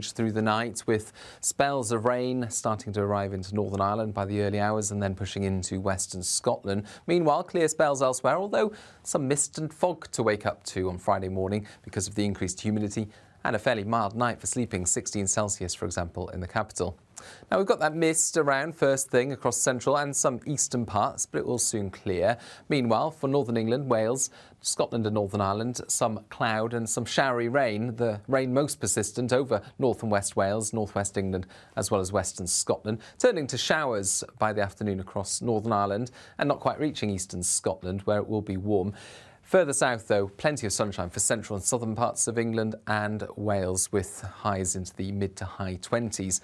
through the night, with spells of rain starting to arrive into Northern Ireland by the early hours and then pushing into western Scotland. Meanwhile, clear spells elsewhere, although some mist and fog to wake up to on Friday morning because of the increased humidity, and a fairly mild night for sleeping, 16 Celsius, for example, in the capital. Now, we've got that mist around first thing across central and some eastern parts, but it will soon clear. Meanwhile, for northern England, Wales, Scotland and Northern Ireland, some cloud and some showery rain. The rain most persistent over north and west Wales, northwest England, as well as western Scotland, turning to showers by the afternoon across Northern Ireland and not quite reaching eastern Scotland, where it will be warm. Further south, though, plenty of sunshine for central and southern parts of England and Wales, with highs into the mid to high 20s.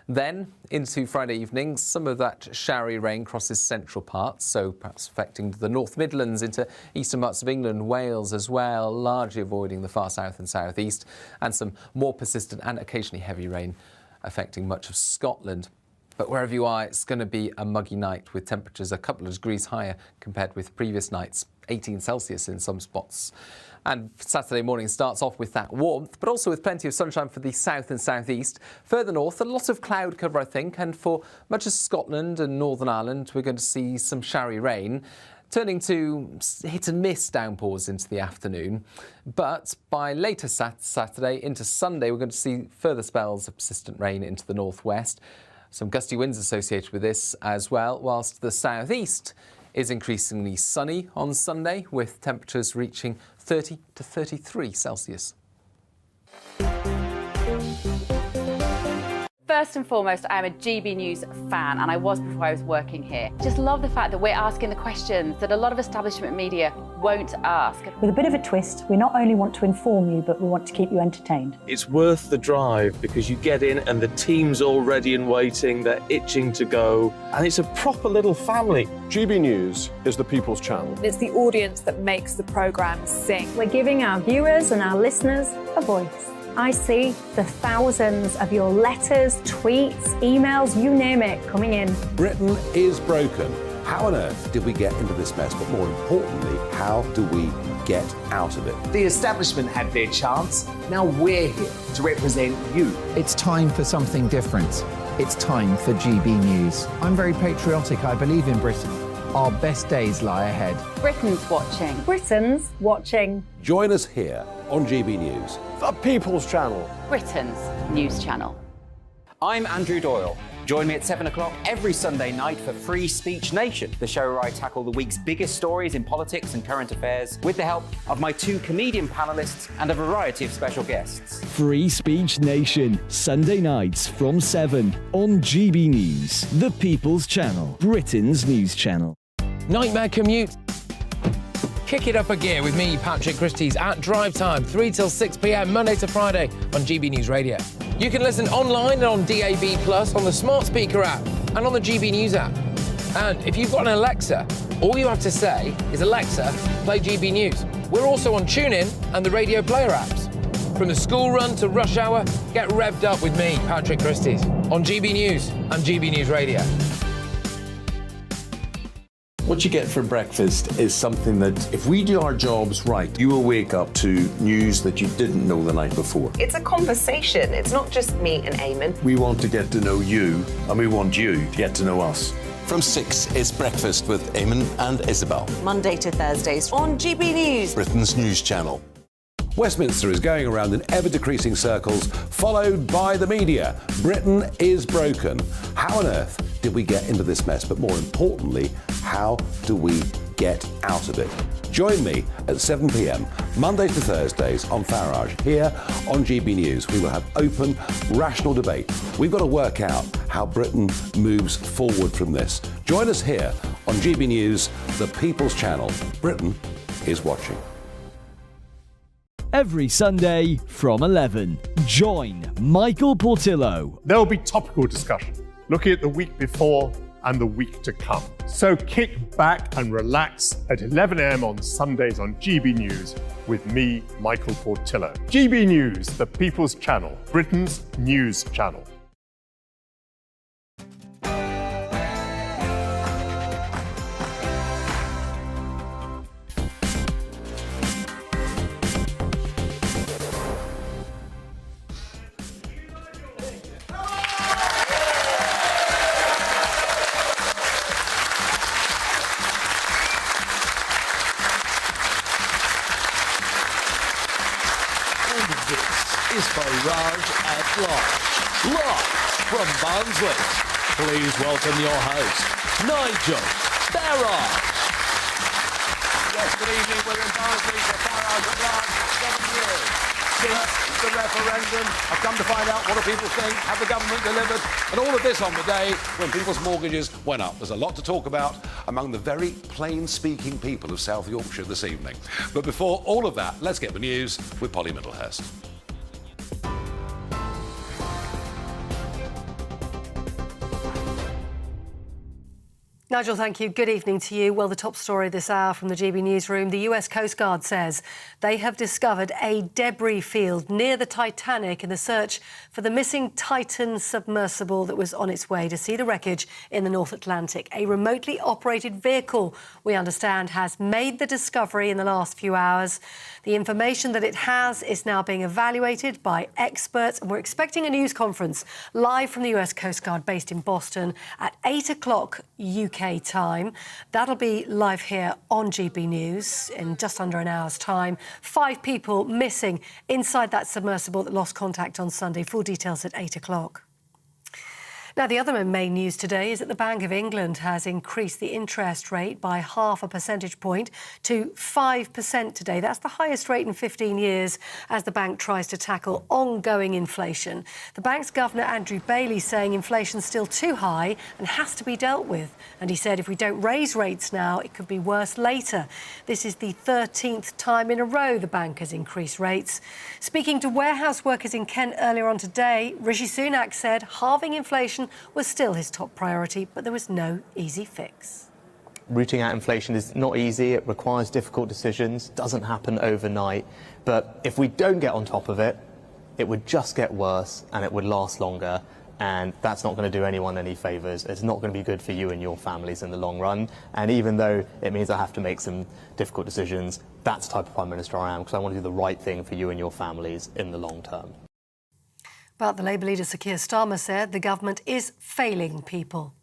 Then, into Friday evening, some of that showery rain crosses central parts, so perhaps affecting the North Midlands into eastern parts of England, Wales as well, largely avoiding the far south and southeast, and some more persistent and occasionally heavy rain affecting much of Scotland. But wherever you are, it's going to be a muggy night with temperatures a couple of degrees higher compared with previous nights, 18 Celsius in some spots. And Saturday morning starts off with that warmth, but also with plenty of sunshine for the south and southeast. Further north, a lot of cloud cover, I think, and for much of Scotland and Northern Ireland, we're going to see some showery rain, turning to hit and miss downpours into the afternoon. But by later Saturday into Sunday, we're going to see further spells of persistent rain into the northwest. Some gusty winds associated with this as well, whilst the southeast is increasingly sunny on Sunday, with temperatures reaching 30 to 33 Celsius. First and foremost, I am a GB News fan, and I was before I was working here. Just love the fact that we're asking the questions that a lot of establishment media won't ask. With a bit of a twist, we not only want to inform you, but we want to keep you entertained. It's worth the drive because you get in and the team's all ready and waiting, they're itching to go, and it's a proper little family. GB News is the People's Channel. It's the audience that makes the programme sing. We're giving our viewers and our listeners a voice. I see the thousands of your letters, tweets, emails, you name it, coming in. Britain is broken. How on earth did we get into this mess? But more importantly, how do we get out of it? The establishment had their chance. Now we're here to represent you. It's time for something different. It's time for GB News. I'm very patriotic. I believe in Britain. Our best days lie ahead. Britain's watching. Britain's watching. Join us here on GB News. The People's Channel. Britain's news channel. I'm Andrew Doyle. Join me at 7 o'clock every Sunday night for Free Speech Nation, the show where I tackle the week's biggest stories in politics and current affairs with the help of my two comedian panellists and a variety of special guests. Free Speech Nation, Sunday nights from 7 on GB News, the People's Channel, Britain's news channel. Nightmare commute? Kick it up a gear with me, Patrick Christie's, at drive time, 3 till 6 p.m, Monday to Friday on GB News Radio. You can listen online and on DAB+, on the smart speaker app, and on the GB News app. And if you've got an Alexa, all you have to say is, Alexa, play GB News. We're also on TuneIn and the Radio Player apps. From the school run to rush hour, get revved up with me, Patrick Christie's, on GB News and GB News Radio. What you get for breakfast is something that, if we do our jobs right, you will wake up to news that you didn't know the night before. It's a conversation. It's not just me and Eamon. We want to get to know you, and we want you to get to know us. From 6, it's Breakfast with Eamon and Isabel. Monday to Thursdays on GB News, Britain's news channel. Westminster is going around in ever-decreasing circles, followed by the media. Britain is broken. How on earth did we get into this mess? But more importantly, how do we get out of it? Join me at 7 p.m, Monday to Thursdays on Farage, here on GB News. We will have open, rational debate. We've got to work out how Britain moves forward from this. Join us here on GB News, the People's Channel. Britain is watching. Every Sunday from 11, join Michael Portillo. There will be topical discussion, looking at the week before and the week to come. So kick back and relax at 11 a.m. on Sundays on GB News with me, Michael Portillo. GB News, the People's Channel, Britain's news channel. Farage at Large. Live from Barnsley, please welcome your host, Nigel Farage. Yes, good evening. We're in Barnsley for Farage at Large. 7 years since the referendum. I've come to find out what do people think, have the government delivered, and all of this on the day when people's mortgages went up. There's a lot to talk about among the very plain-speaking people of South Yorkshire this evening. But before all of that, let's get the news with Polly Middlehurst. Nigel, thank you. Good evening to you. Well, the top story this hour from the GB Newsroom. The US Coast Guard says they have discovered a debris field near the Titanic in the search for the missing Titan submersible that was on its way to see the wreckage in the North Atlantic. A remotely operated vehicle, we understand, has made the discovery in the last few hours. The information that it has is now being evaluated by experts, and we're expecting a news conference live from the US Coast Guard based in Boston at 8 o'clock UK time. That'll be live here on GB News in just under an hour's time. 5 people missing inside that submersible that lost contact on Sunday. Full details at 8 o'clock. Now, the other main news today is that the Bank of England has increased the interest rate by 0.5 percentage point to 5% today. That's the highest rate in 15 years as the bank tries to tackle ongoing inflation. The bank's governor, Andrew Bailey, saying inflation's still too high and has to be dealt with. And he said if we don't raise rates now, it could be worse later. This is the 13th time in a row the bank has increased rates. Speaking to warehouse workers in Kent earlier on today, Rishi Sunak said halving inflation was still his top priority, but there was no easy fix. Rooting out inflation is not easy. It requires difficult decisions, doesn't happen overnight. But if we don't get on top of it, it would just get worse and it would last longer. And that's not going to do anyone any favours. It's not going to be good for you and your families in the long run. And even though it means I have to make some difficult decisions, that's the type of Prime Minister I am, because I want to do the right thing for you and your families in the long term. But the Labour leader, Sir Keir Starmer, said the government is failing people.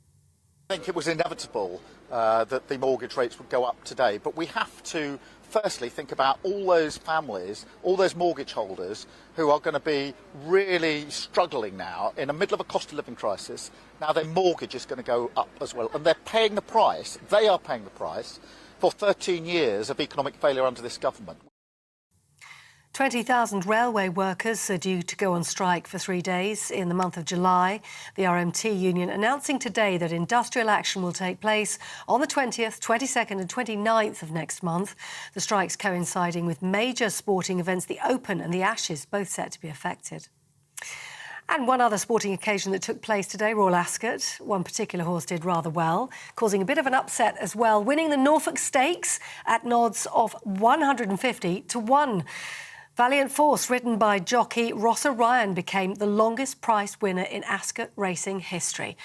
I think it was inevitable that the mortgage rates would go up today, but we have to firstly think about all those families, all those mortgage holders who are going to be really struggling now in the middle of a cost of living crisis. Now their mortgage is going to go up as well, and they're paying the price, they are paying the price for 13 years of economic failure under this government. 20,000 railway workers are due to go on strike for 3 days in the month of July. The RMT union announcing today that industrial action will take place on the 20th, 22nd and 29th of next month. The strikes coinciding with major sporting events, the Open and the Ashes, both set to be affected. And one other sporting occasion that took place today, Royal Ascot. One particular horse did rather well, causing a bit of an upset as well, winning the Norfolk Stakes at an odds of 150 to 1. Valiant Force, ridden by jockey Rossa Ryan, became the longest prize winner in Ascot racing history.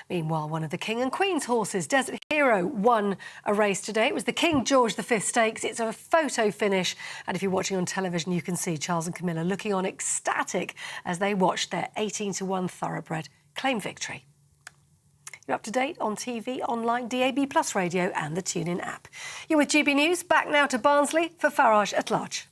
Meanwhile, one of the King and Queen's horses, Desert Hero, won a race today. It was the King George V Stakes. It's a photo finish. And if you're watching on television, you can see Charles and Camilla looking on ecstatic as they watched their 18 to 1 thoroughbred claim victory. You're up to date on TV, online, DAB Plus radio and the TuneIn app. You're with GB News. Back now to Barnsley for Farage at Large.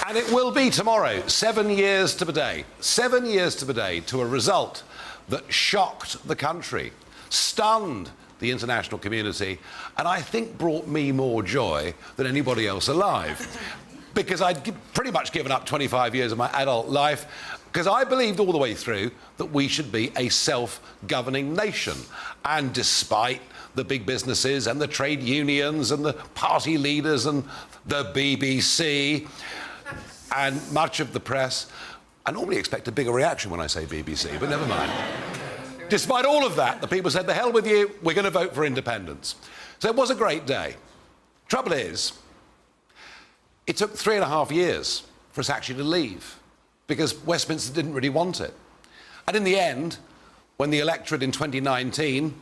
And it will be tomorrow, 7 years to the day. 7 years to the day to a result that shocked the country, stunned the international community, and I think brought me more joy than anybody else alive. Because I'd pretty much given up 25 years of my adult life, because I believed all the way through that we should be a self-governing nation. And despite the big businesses and the trade unions and the party leaders and the BBC and much of the press, I normally expect a bigger reaction when I say BBC, but never mind. Despite all of that, the people said, the hell with you, we're going to vote for independence. So it was a great day. Trouble is, it took 3.5 years for us actually to leave, because Westminster didn't really want it. And in the end, when the electorate in 2019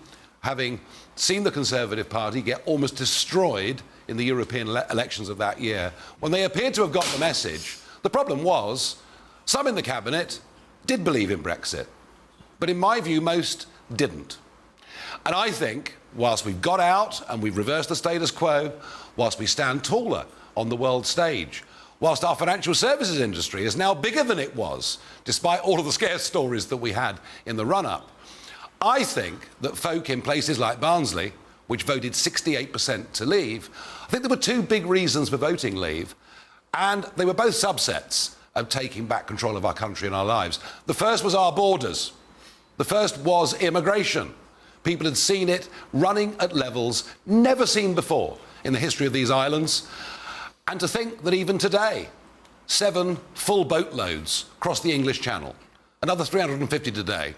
having seen the Conservative Party get almost destroyed in the European elections of that year, when they appeared to have got the message. The problem was, some in the cabinet did believe in Brexit, but in my view, most didn't. And I think, whilst we've got out and we've reversed the status quo, whilst we stand taller on the world stage, whilst our financial services industry is now bigger than it was, despite all of the scare stories that we had in the run-up, I think that folk in places like Barnsley, which voted 68% to leave, I think there were two big reasons for voting leave, and they were both subsets of taking back control of our country and our lives. The first was our borders. The first was immigration. People had seen it running at levels never seen before in the history of these islands. And to think that even today, 7 full boatloads cross the English Channel, another 350 today,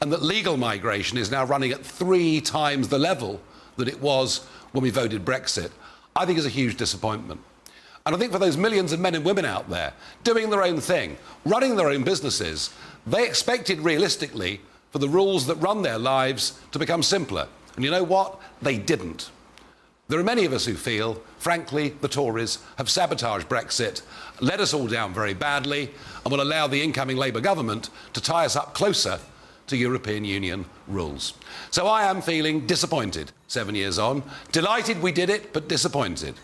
and that legal migration is now running at 3 times the level that it was when we voted Brexit, I think is a huge disappointment. And I think for those millions of men and women out there doing their own thing, running their own businesses, they expected realistically for the rules that run their lives to become simpler. And you know what? They didn't. There are many of us who feel, frankly, the Tories have sabotaged Brexit, let us all down very badly, and will allow the incoming Labour government to tie us up closer to European Union rules. So I am feeling disappointed 7 years on. Delighted we did it, but disappointed.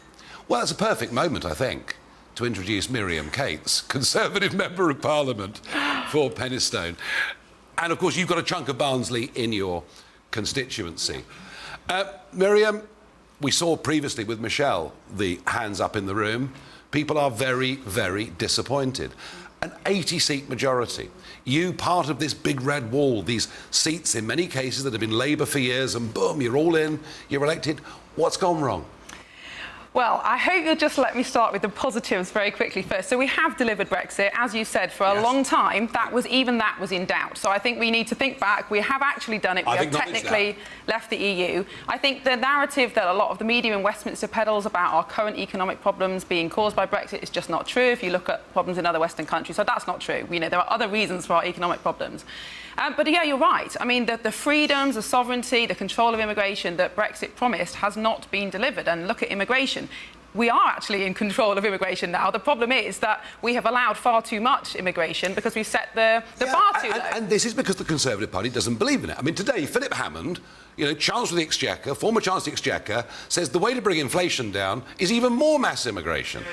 Well, it's a perfect moment, I think, to introduce Miriam Cates, Conservative Member of Parliament for Penistone. And, of course, you've got a chunk of Barnsley in your constituency. Miriam, we saw previously with Michelle the hands up in the room. People are very, very disappointed. An 80-seat majority. You part of this big red wall, these seats in many cases that have been Labour for years, and boom, you're all in, you're elected. What's gone wrong? Well, I hope you'll just let me start with the positives very quickly first. So we have delivered Brexit, as you said, for a long time. That was in doubt. So I think we need to think back. We have actually done it. We have technically left the EU. I think the narrative that a lot of the media in Westminster peddles about our current economic problems being caused by Brexit is just not true if you look at problems in other Western countries. So that's not true. You know, there are other reasons for our economic problems. But yeah, you're right. I mean, the freedoms, the sovereignty, the control of immigration that Brexit promised has not been delivered. And look at immigration. We are actually in control of immigration now. The problem is that we have allowed far too much immigration because we've set the bar too low. And this is because the Conservative Party doesn't believe in it. I mean, today, Philip Hammond, Chancellor of the Exchequer, former Chancellor of the Exchequer, says the way to bring inflation down is even more mass immigration.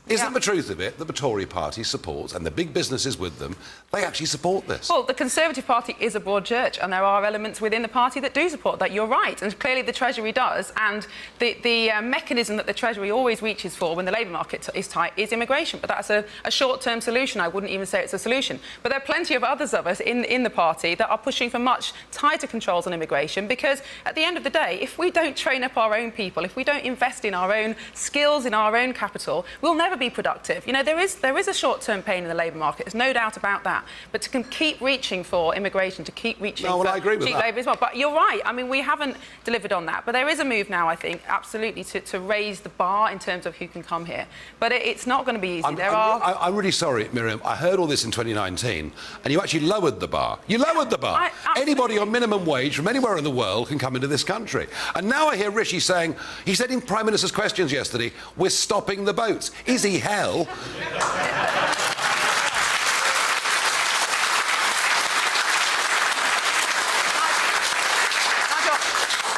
Isn't the truth of it that the Tory party supports, and the big businesses with them, they actually support this? Well, the Conservative Party is a broad church, and there are elements within the party that do support that. You're right, and clearly the Treasury does. And the mechanism that the Treasury always reaches for when the labour market is tight is immigration. But that's a short-term solution. I wouldn't even say it's a solution. But there are plenty of others of us in the party that are pushing for much tighter controls on immigration, because at the end of the day, if we don't train up our own people, if we don't invest in our own skills, in our own capital, we'll never be productive. You know, there is a short-term pain in the labour market. There's no doubt about that. But to keep reaching for immigration, to keep reaching for cheap labour as well. But you're right. I mean, we haven't delivered on that. But there is a move now, I think, absolutely, to raise the bar in terms of who can come here. But it's not going to be easy. I'm really sorry, Miriam. I heard all this in 2019, and you actually lowered the bar. You lowered the bar. Anybody on minimum wage from anywhere in the world can come into this country. And now I hear Rishi saying, he said in Prime Minister's questions yesterday, we're stopping the boats. Is he hell?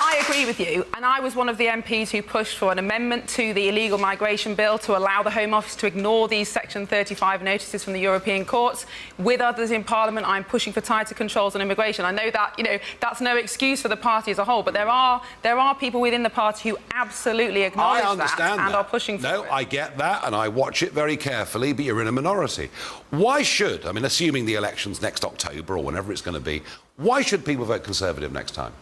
I agree with you, and I was one of the MPs who pushed for an amendment to the illegal migration bill to allow the Home Office to ignore these Section 35 notices from the European courts. With others in Parliament, I'm pushing for tighter controls on immigration. I know that, that's no excuse for the party as a whole, but there are people within the party who absolutely acknowledge that and are pushing for it. No, I get that, and I watch it very carefully, but you're in a minority. Why should, assuming the election's next October or whenever it's going to be, why should people vote Conservative next time?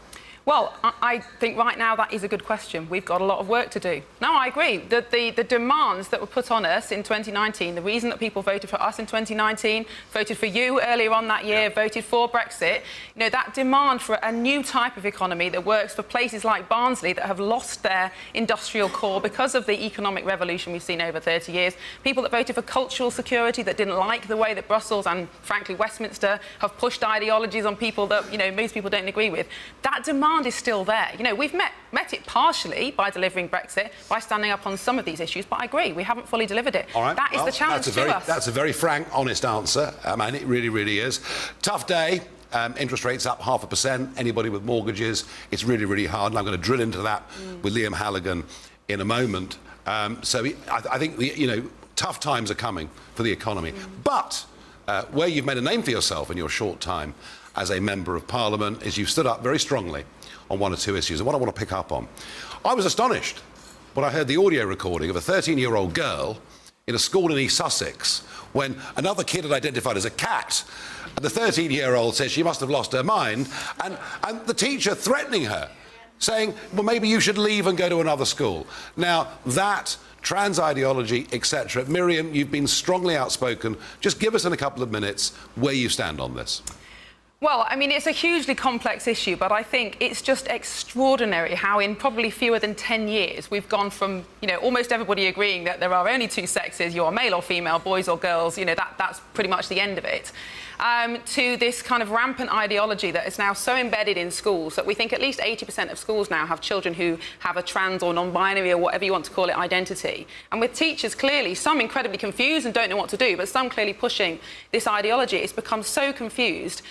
Well, I think right now that is a good question. We've got a lot of work to do. No, I agree. The demands that were put on us in 2019, the reason that people voted for us in 2019, voted for you earlier on that year, voted for Brexit, that demand for a new type of economy that works for places like Barnsley that have lost their industrial core because of the economic revolution we've seen over 30 years, people that voted for cultural security that didn't like the way that Brussels and, frankly, Westminster have pushed ideologies on people that, most people don't agree with. That demand demand is still there. You know, we've met it partially by delivering Brexit, by standing up on some of these issues, but I agree, we haven't fully delivered it. All right. That is the challenge to us. That's a very frank, honest answer. I mean, it really, really is. Tough day. Interest rates up 0.5%. Anybody with mortgages, it's really, really hard. And I'm going to drill into that with Liam Halligan in a moment. I think, tough times are coming for the economy. But where you've made a name for yourself in your short time as a Member of Parliament is you've stood up very strongly on one or two issues. And what I want to pick up on. I was astonished when I heard the audio recording of a 13-year-old girl in a school in East Sussex when another kid had identified as a cat. And the 13-year-old says she must have lost her mind. And the teacher threatening her, saying, well, maybe you should leave and go to another school. Now, that trans ideology, etc. Miriam, you've been strongly outspoken. Just give us in a couple of minutes where you stand on this. Well, I mean, it's a hugely complex issue, but I think it's just extraordinary how in probably fewer than 10 years we've gone from, almost everybody agreeing that there are only two sexes, you're male or female, boys or girls, that's pretty much the end of it, to this kind of rampant ideology that is now so embedded in schools that we think at least 80% of schools now have children who have a trans or non-binary or whatever you want to call it identity. And with teachers, clearly, some incredibly confused and don't know what to do, but some clearly pushing this ideology. It's become so confused.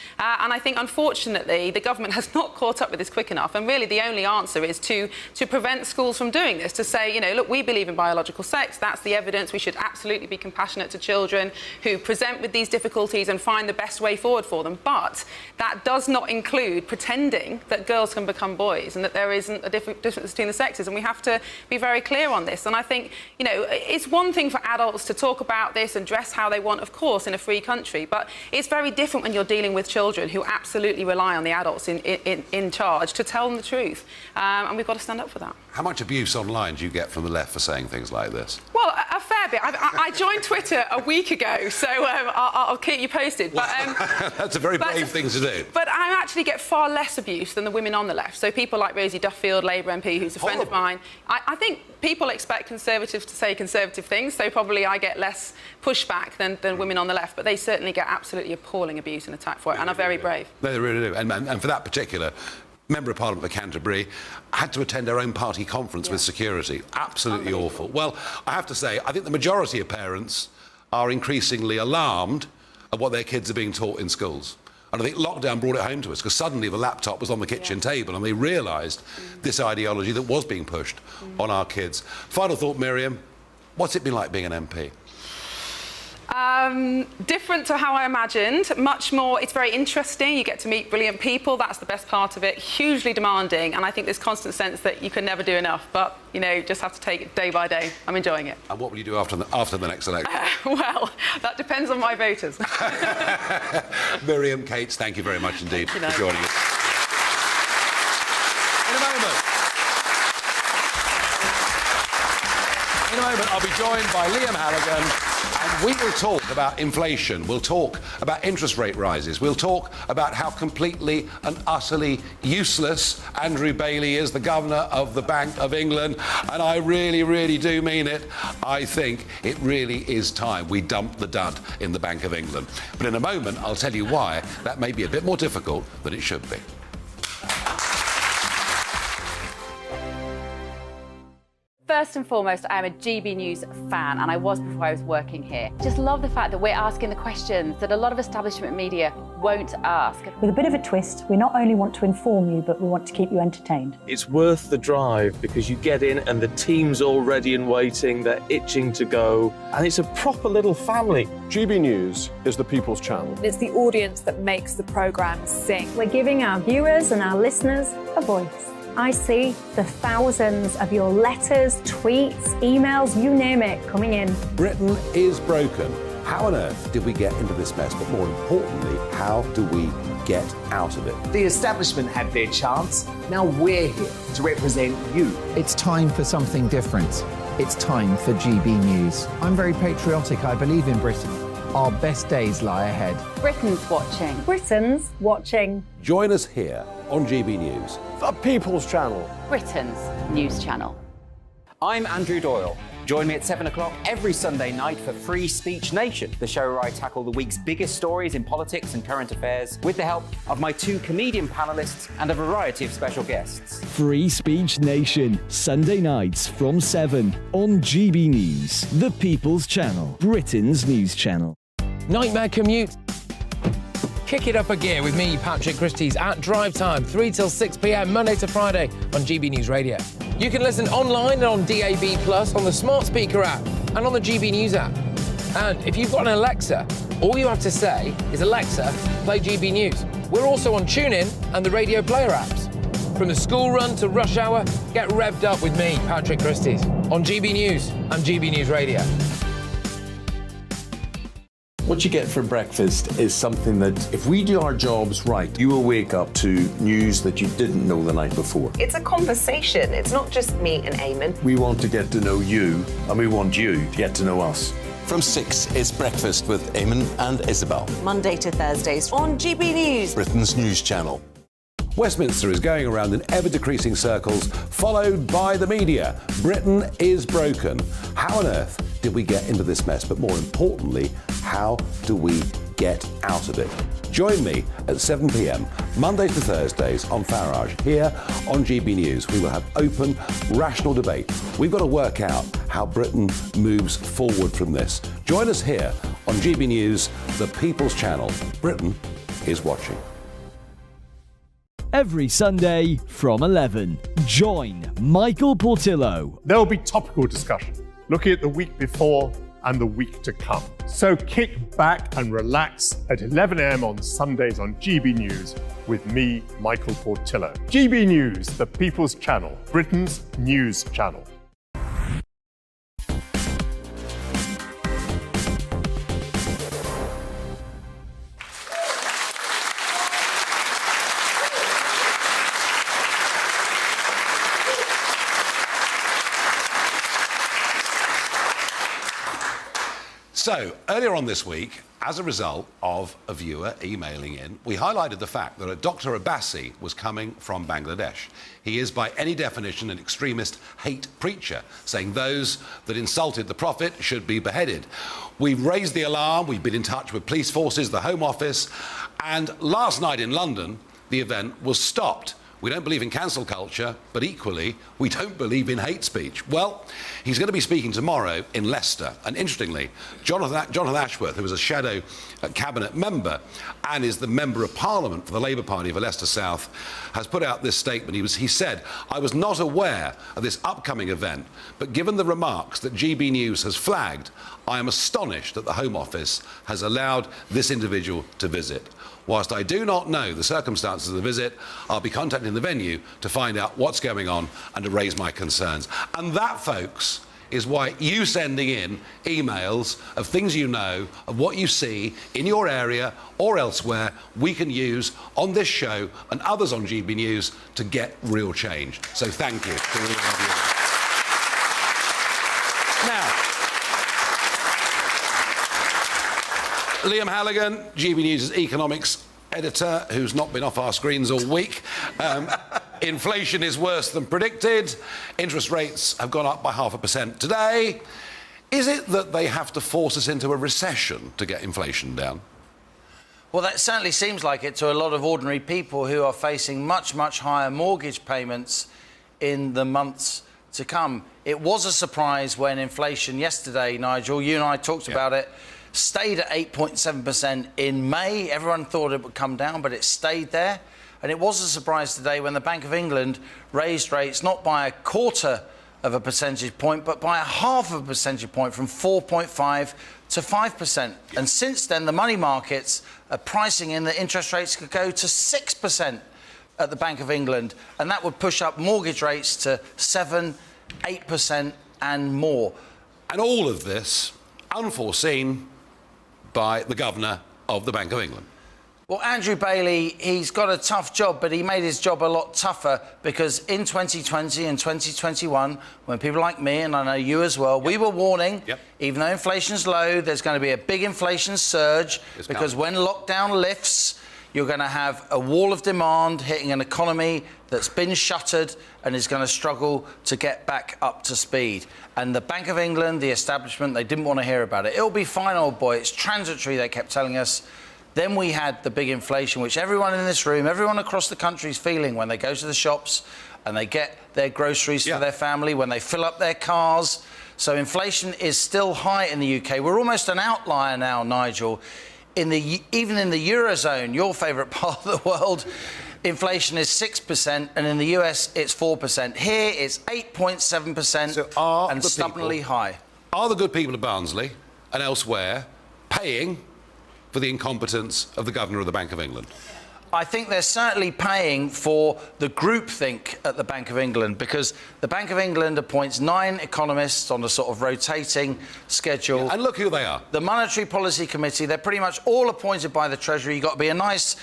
And I think, unfortunately, the government has not caught up with this quick enough. And really, the only answer is to prevent schools from doing this, to say, look, we believe in biological sex. That's the evidence. We should absolutely be compassionate to children who present with these difficulties and find the best way forward for them. But that does not include pretending that girls can become boys and that there isn't a difference between the sexes. And we have to be very clear on this. And I think, it's one thing for adults to talk about this and dress how they want, of course, in a free country. But it's very different when you're dealing with children who absolutely rely on the adults in charge to tell them the truth. And we've got to stand up for that. How much abuse online do you get from the left for saying things like this? Well, a fair bit. I joined Twitter a week ago, so I'll keep you posted. But, that's a very brave thing to do. But I actually get far less abuse than the women on the left. So people like Rosie Duffield, Labour MP, who's a friend of mine. I think people expect Conservatives to say Conservative things, so probably I get less pushback than women on the left. But they certainly get absolutely appalling abuse and attack for it, and are very brave. They really do. And for that particular Member of Parliament for Canterbury, had to attend her own party conference with security. Absolutely awful. Well, I have to say, I think the majority of parents are increasingly alarmed at what their kids are being taught in schools. And I think lockdown brought it home to us, because suddenly the laptop was on the kitchen table and they realised this ideology that was being pushed on our kids. Final thought, Miriam, what's it been like being an MP? Different to how I imagined, much more, it's very interesting, you get to meet brilliant people, that's the best part of it, hugely demanding, and I think this constant sense that you can never do enough, but, just have to take it day by day. I'm enjoying it. And what will you do after the next election? Well, that depends on my voters. Miriam Cates, thank you very much indeed for joining us. In a moment, I'll be joined by Liam Halligan, and we will talk about inflation. We'll talk about interest rate rises. We'll talk about how completely and utterly useless Andrew Bailey is, the Governor of the Bank of England. And I really, really do mean it. I think it really is time we dump the dud in the Bank of England. But in a moment, I'll tell you why that may be a bit more difficult than it should be. First and foremost, I am a GB News fan, and I was before I was working here. Just love the fact that we're asking the questions that a lot of establishment media won't ask. With a bit of a twist, we not only want to inform you, but we want to keep you entertained. It's worth the drive because you get in and the team's all ready and waiting, they're itching to go, and it's a proper little family. GB News is the People's Channel. It's the audience that makes the programme sing. We're giving our viewers and our listeners a voice. I see the thousands of your letters, tweets, emails, you name it, coming in. Britain is broken. How on earth did we get into this mess? But more importantly, how do we get out of it? The establishment had their chance. Now we're here to represent you. It's time for something different. It's time for GB News. I'm very patriotic. I believe in Britain. Our best days lie ahead. Britain's watching. Britain's watching. Join us here on GB News. The People's Channel. Britain's news channel. I'm Andrew Doyle. Join me at 7 o'clock every Sunday night for Free Speech Nation, the show where I tackle the week's biggest stories in politics and current affairs with the help of my 2 comedian panellists and a variety of special guests. Free Speech Nation, Sunday nights from 7 on GB News, the People's Channel, Britain's news channel. Nightmare commute? Kick it up a gear with me, Patrick Christys, at drive time, 3 till 6 p.m, Monday to Friday on GB News Radio. You can listen online and on DAB+, on the smart speaker app, and on the GB News app. And if you've got an Alexa, all you have to say is, Alexa, play GB News. We're also on TuneIn and the Radio Player apps. From the school run to rush hour, get revved up with me, Patrick Christys, on GB News and GB News Radio. What you get for breakfast is something that, if we do our jobs right, you will wake up to news that you didn't know the night before. It's a conversation. It's not just me and Eamon. We want to get to know you, and we want you to get to know us. From 6, it's Breakfast with Eamon and Isabel. Monday to Thursdays on GB News, Britain's news channel. Westminster is going around in ever-decreasing circles, followed by the media. Britain is broken. How on earth did we get into this mess? But more importantly, how do we get out of it? Join me at 7 p.m, Mondays to Thursdays on Farage, here on GB News. We will have open, rational debate. We've got to work out how Britain moves forward from this. Join us here on GB News, the People's Channel. Britain is watching. Every Sunday from 11, join Michael Portillo. There will be topical discussion, looking at the week before and the week to come. So kick back and relax at 11 a.m. on Sundays on GB News with me, Michael Portillo. GB News, the People's Channel, Britain's news channel. So, earlier on this week, as a result of a viewer emailing in, we highlighted the fact that Dr. Abbasi was coming from Bangladesh. He is, by any definition, an extremist hate preacher, saying those that insulted the Prophet should be beheaded. We've raised the alarm, we've been in touch with police forces, the Home Office, and last night in London, the event was stopped. We don't believe in cancel culture, but equally, we don't believe in hate speech. Well, he's going to be speaking tomorrow in Leicester. And interestingly, Jonathan Ashworth, who is a shadow cabinet member and is the Member of Parliament for the Labour Party for Leicester South, has put out this statement. He said, "I was not aware of this upcoming event, but given the remarks that GB News has flagged, I am astonished that the Home Office has allowed this individual to visit. Whilst I do not know the circumstances of the visit, I'll be contacting the venue to find out what's going on and to raise my concerns." And that, folks, is why you sending in emails of things you know, of what you see in your area or elsewhere, we can use on this show and others on GB News to get real change. So thank you to all of you. Now, Liam Halligan, GB News' economics editor, who's not been off our screens all week. Inflation is worse than predicted. Interest rates have gone up by 0.5% today. Is it that they have to force us into a recession to get inflation down? Well, that certainly seems like it to a lot of ordinary people who are facing much, much higher mortgage payments in the months to come. It was a surprise when inflation yesterday, Nigel, you and I talked about it, stayed at 8.7% in May. Everyone thought it would come down, but it stayed there. And it was a surprise today when the Bank of England raised rates not by 1/4 of a percentage point, but by 1/2 of a percentage point, from 4.5 to 5%. And since then, the money markets are pricing in that interest rates could go to 6% at the Bank of England, and that would push up mortgage rates to 7, 8% and more. And all of this unforeseen by the Governor of the Bank of England. Well, Andrew Bailey, he's got a tough job, but he made his job a lot tougher because in 2020 and 2021, when people like me, and I know you as well, we were warning, even though inflation's low, there's going to be a big inflation surge because when lockdown lifts, You're going to have a wall of demand hitting an economy that's been shuttered and is going to struggle to get back up to speed. And the Bank of England, the establishment, they didn't want to hear about it. It'll be fine, old boy. It's transitory, they kept telling us. Then we had the big inflation, which everyone in this room, everyone across the country is feeling when they go to the shops and they get their groceries for their family, when they fill up their cars. So inflation is still high in the UK. We're almost an outlier now, Nigel. Even in the Eurozone, your favourite part of the world, inflation is 6%, and in the US, it's 4%. Here, it's 8.7% and stubbornly high. Are the good people of Barnsley and elsewhere paying for the incompetence of the Governor of the Bank of England? I think they're certainly paying for the groupthink at the Bank of England, because the Bank of England appoints 9 economists on a sort of rotating schedule. Yeah, and look who they are. The Monetary Policy Committee, they're pretty much all appointed by the Treasury. You've got to be a nice,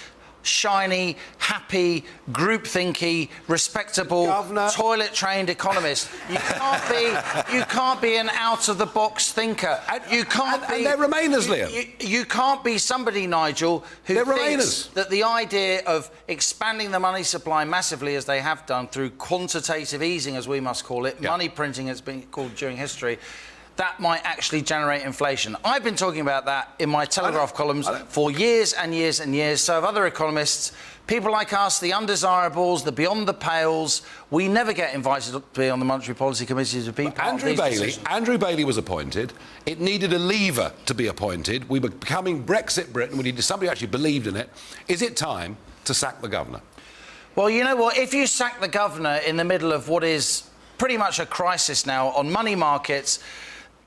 shiny, happy, group-thinky, respectable, toilet-trained economist. You can't be an out-of-the-box thinker. You can't be. And they're Remainers, Liam. You can't be somebody, Nigel, who thinks that the idea of expanding the money supply massively, as they have done through quantitative easing, as we must call it, money printing, it's been called during history, that might actually generate inflation. I've been talking about that in my Telegraph columns for years and years and years. So have other economists. People like us, the undesirables, the beyond the pales, we never get invited to be on the Monetary Policy Committee to be part of these decisions. Andrew Bailey was appointed. It needed a leaver to be appointed. We were becoming Brexit Britain. We needed somebody who actually believed in it. Is it time to sack the governor? Well, you know what? If you sack the governor in the middle of what is pretty much a crisis now on money markets,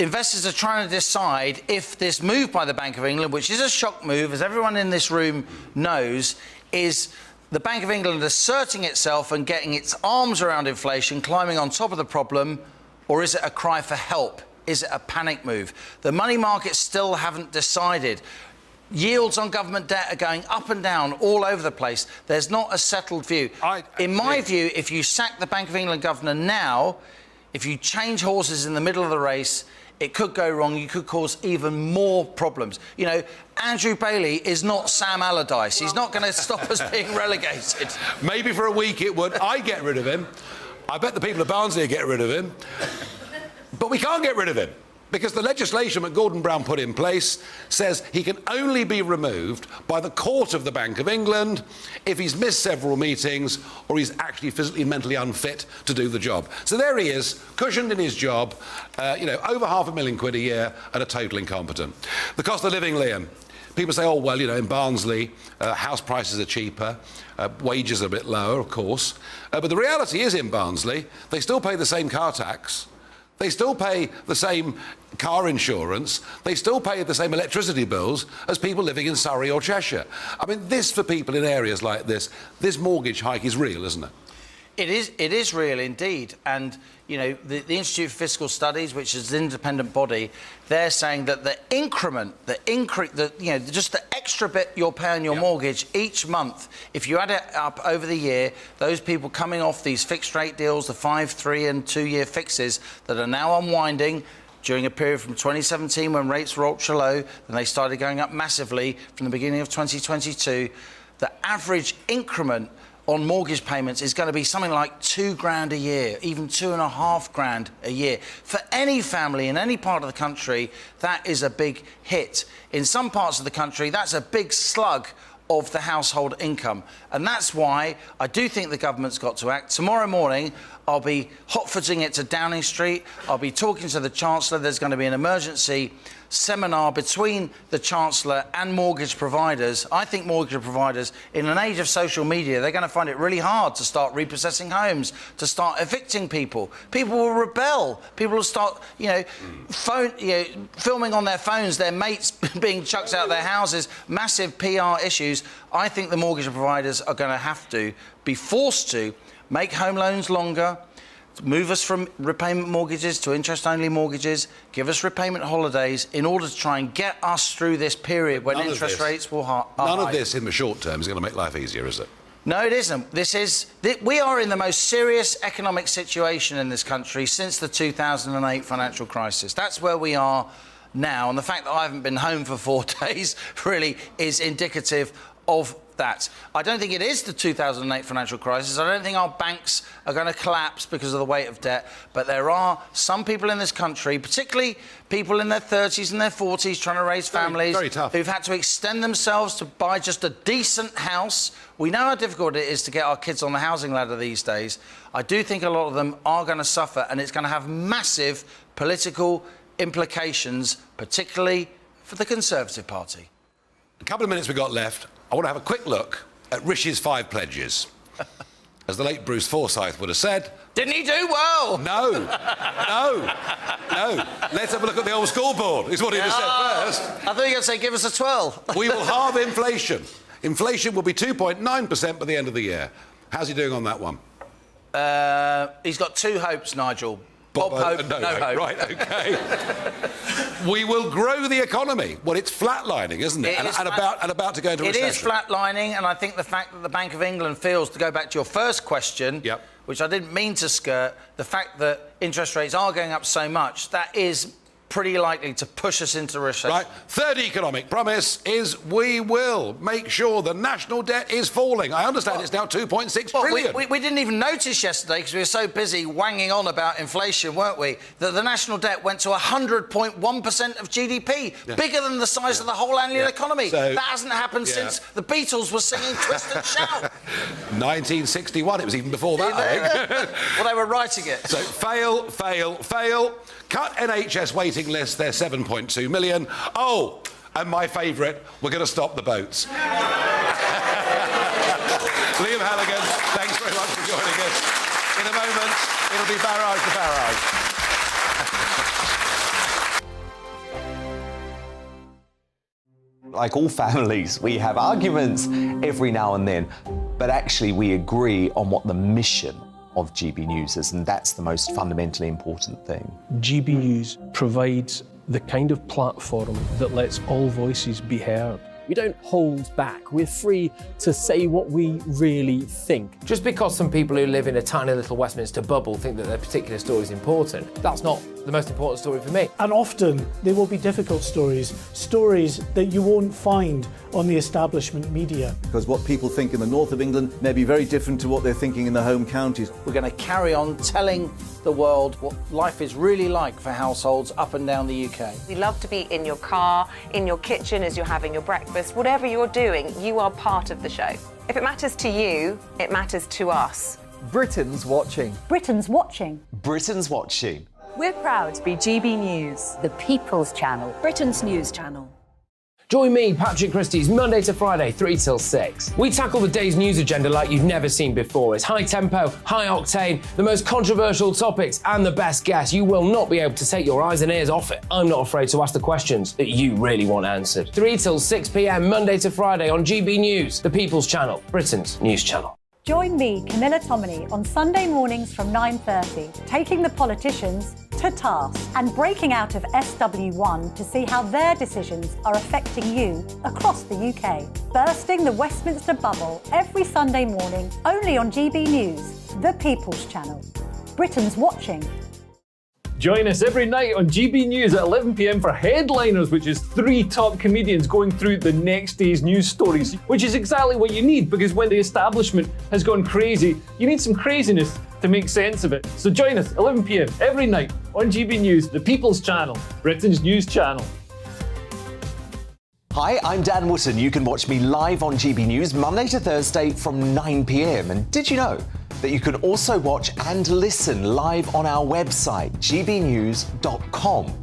investors are trying to decide if this move by the Bank of England, which is a shock move, as everyone in this room knows, is the Bank of England asserting itself and getting its arms around inflation, climbing on top of the problem, or is it a cry for help? Is it a panic move? The money markets still haven't decided. Yields on government debt are going up and down all over the place. There's not a settled view. In my view, if you sack the Bank of England governor now, if you change horses in the middle of the race, it could go wrong. You could cause even more problems. You know, Andrew Bailey is not Sam Allardyce. He's not going to stop us being relegated. Maybe for a week it would. I get rid of him. I bet the people of Barnsley get rid of him. But we can't get rid of him, because the legislation that Gordon Brown put in place says he can only be removed by the court of the Bank of England if he's missed several meetings or he's actually physically and mentally unfit to do the job. So there he is, cushioned in his job, over £500,000 a year and a total incompetent. The cost of living, Liam. People say, oh, well, in Barnsley, house prices are cheaper, wages are a bit lower, of course. But the reality is in Barnsley, they still pay the same car tax. They still pay the same car insurance. They still pay the same electricity bills as people living in Surrey or Cheshire. I mean, this, for people in areas like this mortgage hike is real, isn't it? It is real indeed. And, the Institute for Fiscal Studies, which is an independent body, they're saying that the increment, just the extra bit you're paying your mortgage each month, if you add it up over the year, those people coming off these fixed rate deals, the 5, 3 and 2 year fixes that are now unwinding during a period from 2017 when rates were ultra low, then they started going up massively from the beginning of 2022, the average increment on mortgage payments is going to be something like £2,000 a year, even £2,500 a year. For any family in any part of the country, that is a big hit. In some parts of the country, that's a big slug of the household income. And that's why I do think the government's got to act. Tomorrow morning, I'll be hot-footing it to Downing Street. I'll be talking to the Chancellor. There's going to be an emergency seminar between the Chancellor and mortgage providers. I think mortgage providers, in an age of social media, they're going to find it really hard to start repossessing homes, to start evicting people. People will rebel. People will start, filming on their phones their mates being chucked out of their houses, massive PR issues. I think the mortgage providers are going to have to be forced to make home loans longer, move us from repayment mortgages to interest-only mortgages, give us repayment holidays in order to try and get us through this period when interest rates will are high. None of this in the short term is going to make life easier, is it? No, it isn't. We are in the most serious economic situation in this country since the 2008 financial crisis. That's where we are now, and the fact that I haven't been home for 4 days really is indicative of that. I don't think it is the 2008 financial crisis. I don't think our banks are going to collapse because of the weight of debt. But there are some people in this country, particularly people in their 30s and their 40s trying to raise families, very tough, who've had to extend themselves to buy just a decent house. We know how difficult it is to get our kids on the housing ladder these days. I do think a lot of them are going to suffer, and it's going to have massive political implications, particularly for the Conservative Party. A couple of minutes we've got left. I want to have a quick look at Rishi's 5 pledges. As the late Bruce Forsyth would have said... Didn't he do well? No. Let's have a look at the old scoreboard, is what he'd have said first. I thought you were going to say, give us a 12. We will halve inflation. Inflation will be 2.9% by the end of the year. How's he doing on that one? He's got 2 hopes, Nigel. Bob Hope, no hope. Right, OK. We will grow the economy. Well, it's flatlining, isn't it? And about to go into recession. It is flatlining, and I think the fact that the Bank of England feels, to go back to your first question, which I didn't mean to skirt, the fact that interest rates are going up so much, that is pretty likely to push us into recession. Right. Third economic promise is we will make sure the national debt is falling. I understand it's now 2.6 trillion. We didn't even notice yesterday, because we were so busy wanging on about inflation, weren't we, that the national debt went to 100.1% of GDP, bigger than the size of the whole annual economy. So, that hasn't happened since the Beatles were singing Twist and Shout. 1961, it was even before that, I think. Well, they were writing it. So fail. Cut NHS waiting list, they're 7.2 million. Oh, and my favourite, we're going to stop the boats. Liam Halligan, thanks very much for joining us. In a moment, it'll be Farage to Farage. Like all families, we have arguments every now and then, but actually we agree on what the mission of GB News is, and that's the most fundamentally important thing. GB News provides the kind of platform that lets all voices be heard. We don't hold back. We're free to say what we really think. Just because some people who live in a tiny little Westminster bubble think that their particular story is important, that's not the most important story for me. And often they will be difficult stories that you won't find on the establishment media. Because what people think in the north of England may be very different to what they're thinking in the home counties. We're going to carry on telling the world what life is really like for households up and down the UK. We love to be in your car, in your kitchen as you're having your breakfast. Whatever you're doing, you are part of the show. If it matters to you, it matters to us. Britain's watching. Britain's watching. Britain's watching. We're proud to be GB News, the People's Channel, Britain's news channel. Join me, Patrick Christie's, Monday to Friday, 3 till 6. We tackle the day's news agenda like you've never seen before. It's high tempo, high octane, the most controversial topics, and the best guests. You will not be able to take your eyes and ears off it. I'm not afraid to ask the questions that you really want answered. 3 till 6 p.m, Monday to Friday on GB News, the People's Channel, Britain's news channel. Join me, Camilla Tominey, on Sunday mornings from 9:30, taking the politicians to task and breaking out of SW1 to see how their decisions are affecting you across the UK. Bursting the Westminster bubble every Sunday morning, only on GB News, the People's Channel. Britain's watching. Join us every night on GB News at 11 p.m. for Headliners, which is 3 top comedians going through the next day's news stories, which is exactly what you need, because when the establishment has gone crazy, you need some craziness to make sense of it. So join us 11 p.m. every night on GB News, the People's Channel, Britain's news channel. Hi, I'm Dan Wootton. You can watch me live on GB News Monday to Thursday from 9 p.m. And did you know that you can also watch and listen live on our website, gbnews.com.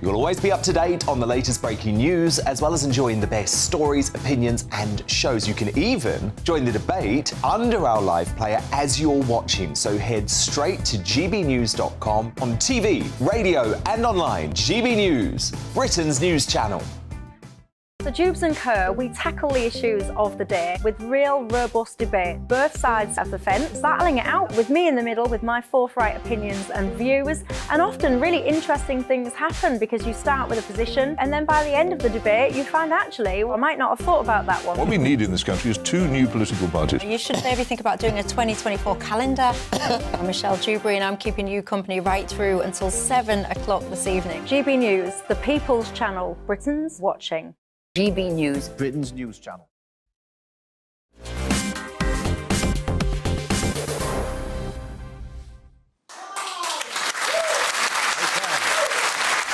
You'll always be up to date on the latest breaking news, as well as enjoying the best stories, opinions and shows. You can even join the debate under our live player as you're watching. So head straight to gbnews.com on TV, radio and online. GB News, Britain's news channel. So Jubes and Kerr, we tackle the issues of the day with real robust debate, both sides of the fence, battling it out with me in the middle with my forthright opinions and views. And often really interesting things happen because you start with a position and then by the end of the debate you find actually, well, I might not have thought about that one. What we need in this country is 2 new political parties. You should maybe think about doing a 2024 calendar. I'm Michelle Dewberry and I'm keeping you company right through until 7 o'clock this evening. GB News, the People's Channel, Britain's watching. GB News, Britain's news channel.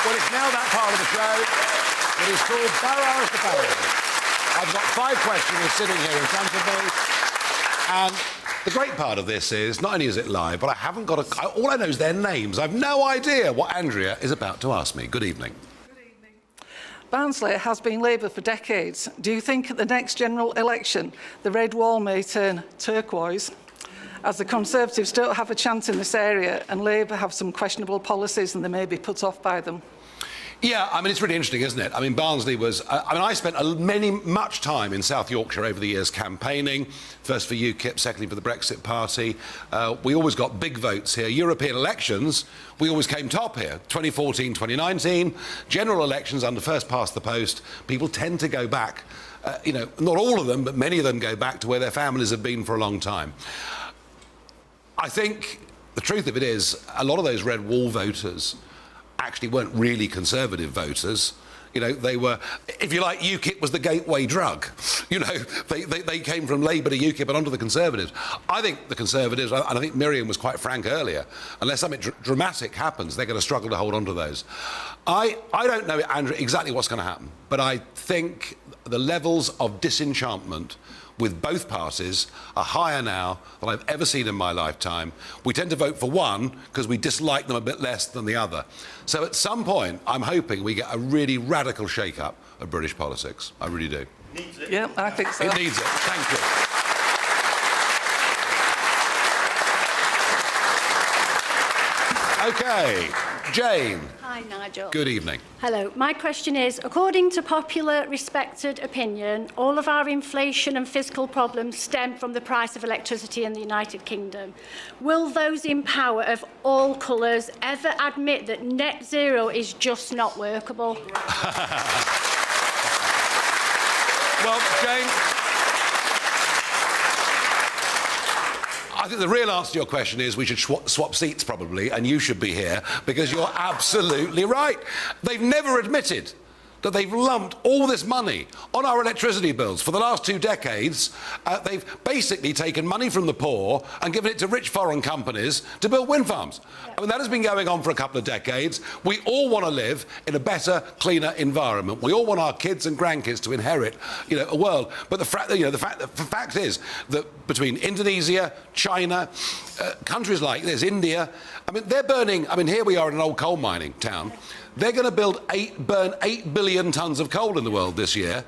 Well, it's now that part of the show that is called Barrows the Barrows. I've got 5 questioners sitting here in front of me, and The great part of this is, not only is it live, but I haven't got all I know is their names. I've no idea what Andrea is about to ask me. Good evening. Barnsley has been Labour for decades. Do you think at the next general election the red wall may turn turquoise, as the Conservatives don't have a chance in this area and Labour have some questionable policies and they may be put off by them? Yeah, I mean, it's really interesting, isn't it? I mean, Barnsley was... I spent much time in South Yorkshire over the years campaigning, first for UKIP, secondly for the Brexit Party. We always got big votes here. European elections, we always came top here. 2014, 2019, general elections under first past the post, people tend to go back, not all of them, but many of them go back to where their families have been for a long time. I think the truth of it is, a lot of those red wall voters actually weren't really Conservative voters. They were, if you like, UKIP was the gateway drug. They came from Labour to UKIP and onto the Conservatives. I think the Conservatives, and I think Miriam was quite frank earlier, unless something dramatic happens, they're going to struggle to hold on to those. I don't know, Andrew, exactly what's going to happen, but I think the levels of disenchantment with both parties are higher now than I've ever seen in my lifetime. We tend to vote for one because we dislike them a bit less than the other. So at some point, I'm hoping we get a really radical shake-up of British politics. I really do. Needs it. Yeah, I think so. It needs it. Thank you. OK, Jane. Hi, Nigel. Good evening. Hello. My question is, according to popular respected opinion, all of our inflation and fiscal problems stem from the price of electricity in the United Kingdom. Will those in power of all colours ever admit that net zero is just not workable? Well, Jane, I think the real answer to your question is we should swap seats probably, and you should be here, because you're absolutely right. They've never admitted that they've lumped all this money on our electricity bills. For the last 2 decades, they've basically taken money from the poor and given it to rich foreign companies to build wind farms. I mean, that has been going on for a couple of decades. We all want to live in a better, cleaner environment. We all want our kids and grandkids to inherit, a world. But the fact is that between Indonesia, China, countries like this, India, I mean, they're burning... I mean, here we are in an old coal mining town. They're going to burn 8 billion tonnes of coal in the world this year.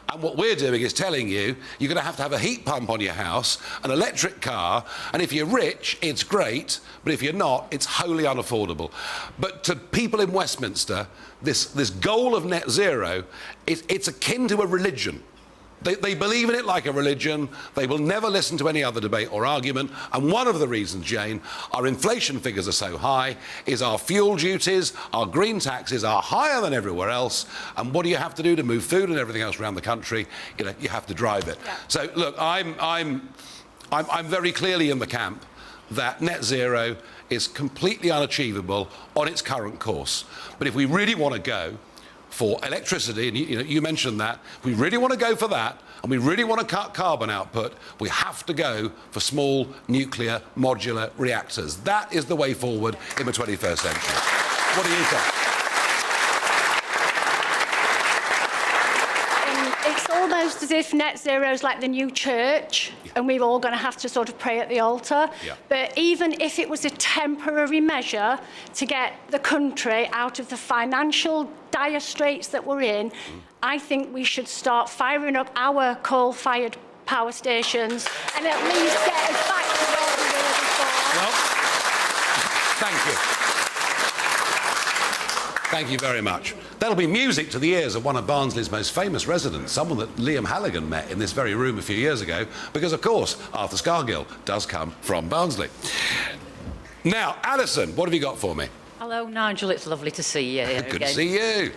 And what we're doing is telling you you're going to have a heat pump on your house, an electric car, and if you're rich, it's great, but if you're not, it's wholly unaffordable. But to people in Westminster, this goal of net zero, it's akin to a religion. They believe in it like a religion. They will never listen to any other debate or argument. And one of the reasons, Jane, our inflation figures are so high is our fuel duties, our green taxes are higher than everywhere else. And what do you have to do to move food and everything else around the country? You have to drive it. Yeah. So, look, I'm very clearly in the camp that net zero is completely unachievable on its current course. But if we really want to go for electricity, and you mentioned that, if we really want to go for that, and we really want to cut carbon output, we have to go for small nuclear modular reactors. That is the way forward in the 21st century. What do you think? It's almost as if net zero is like the new church, and we're all going to have to sort of pray at the altar. Yeah. But even if it was a temporary measure to get the country out of the financial dire straits that we're in, I think we should start firing up our coal-fired power stations and at least get us back to where we were before. Well, thank you. Thank you very much. That'll be music to the ears of one of Barnsley's most famous residents, someone that Liam Halligan met in this very room a few years ago, because, of course, Arthur Scargill does come from Barnsley. Now, Alison, what have you got for me? Hello, Nigel. It's lovely to see you here Good again. to see you.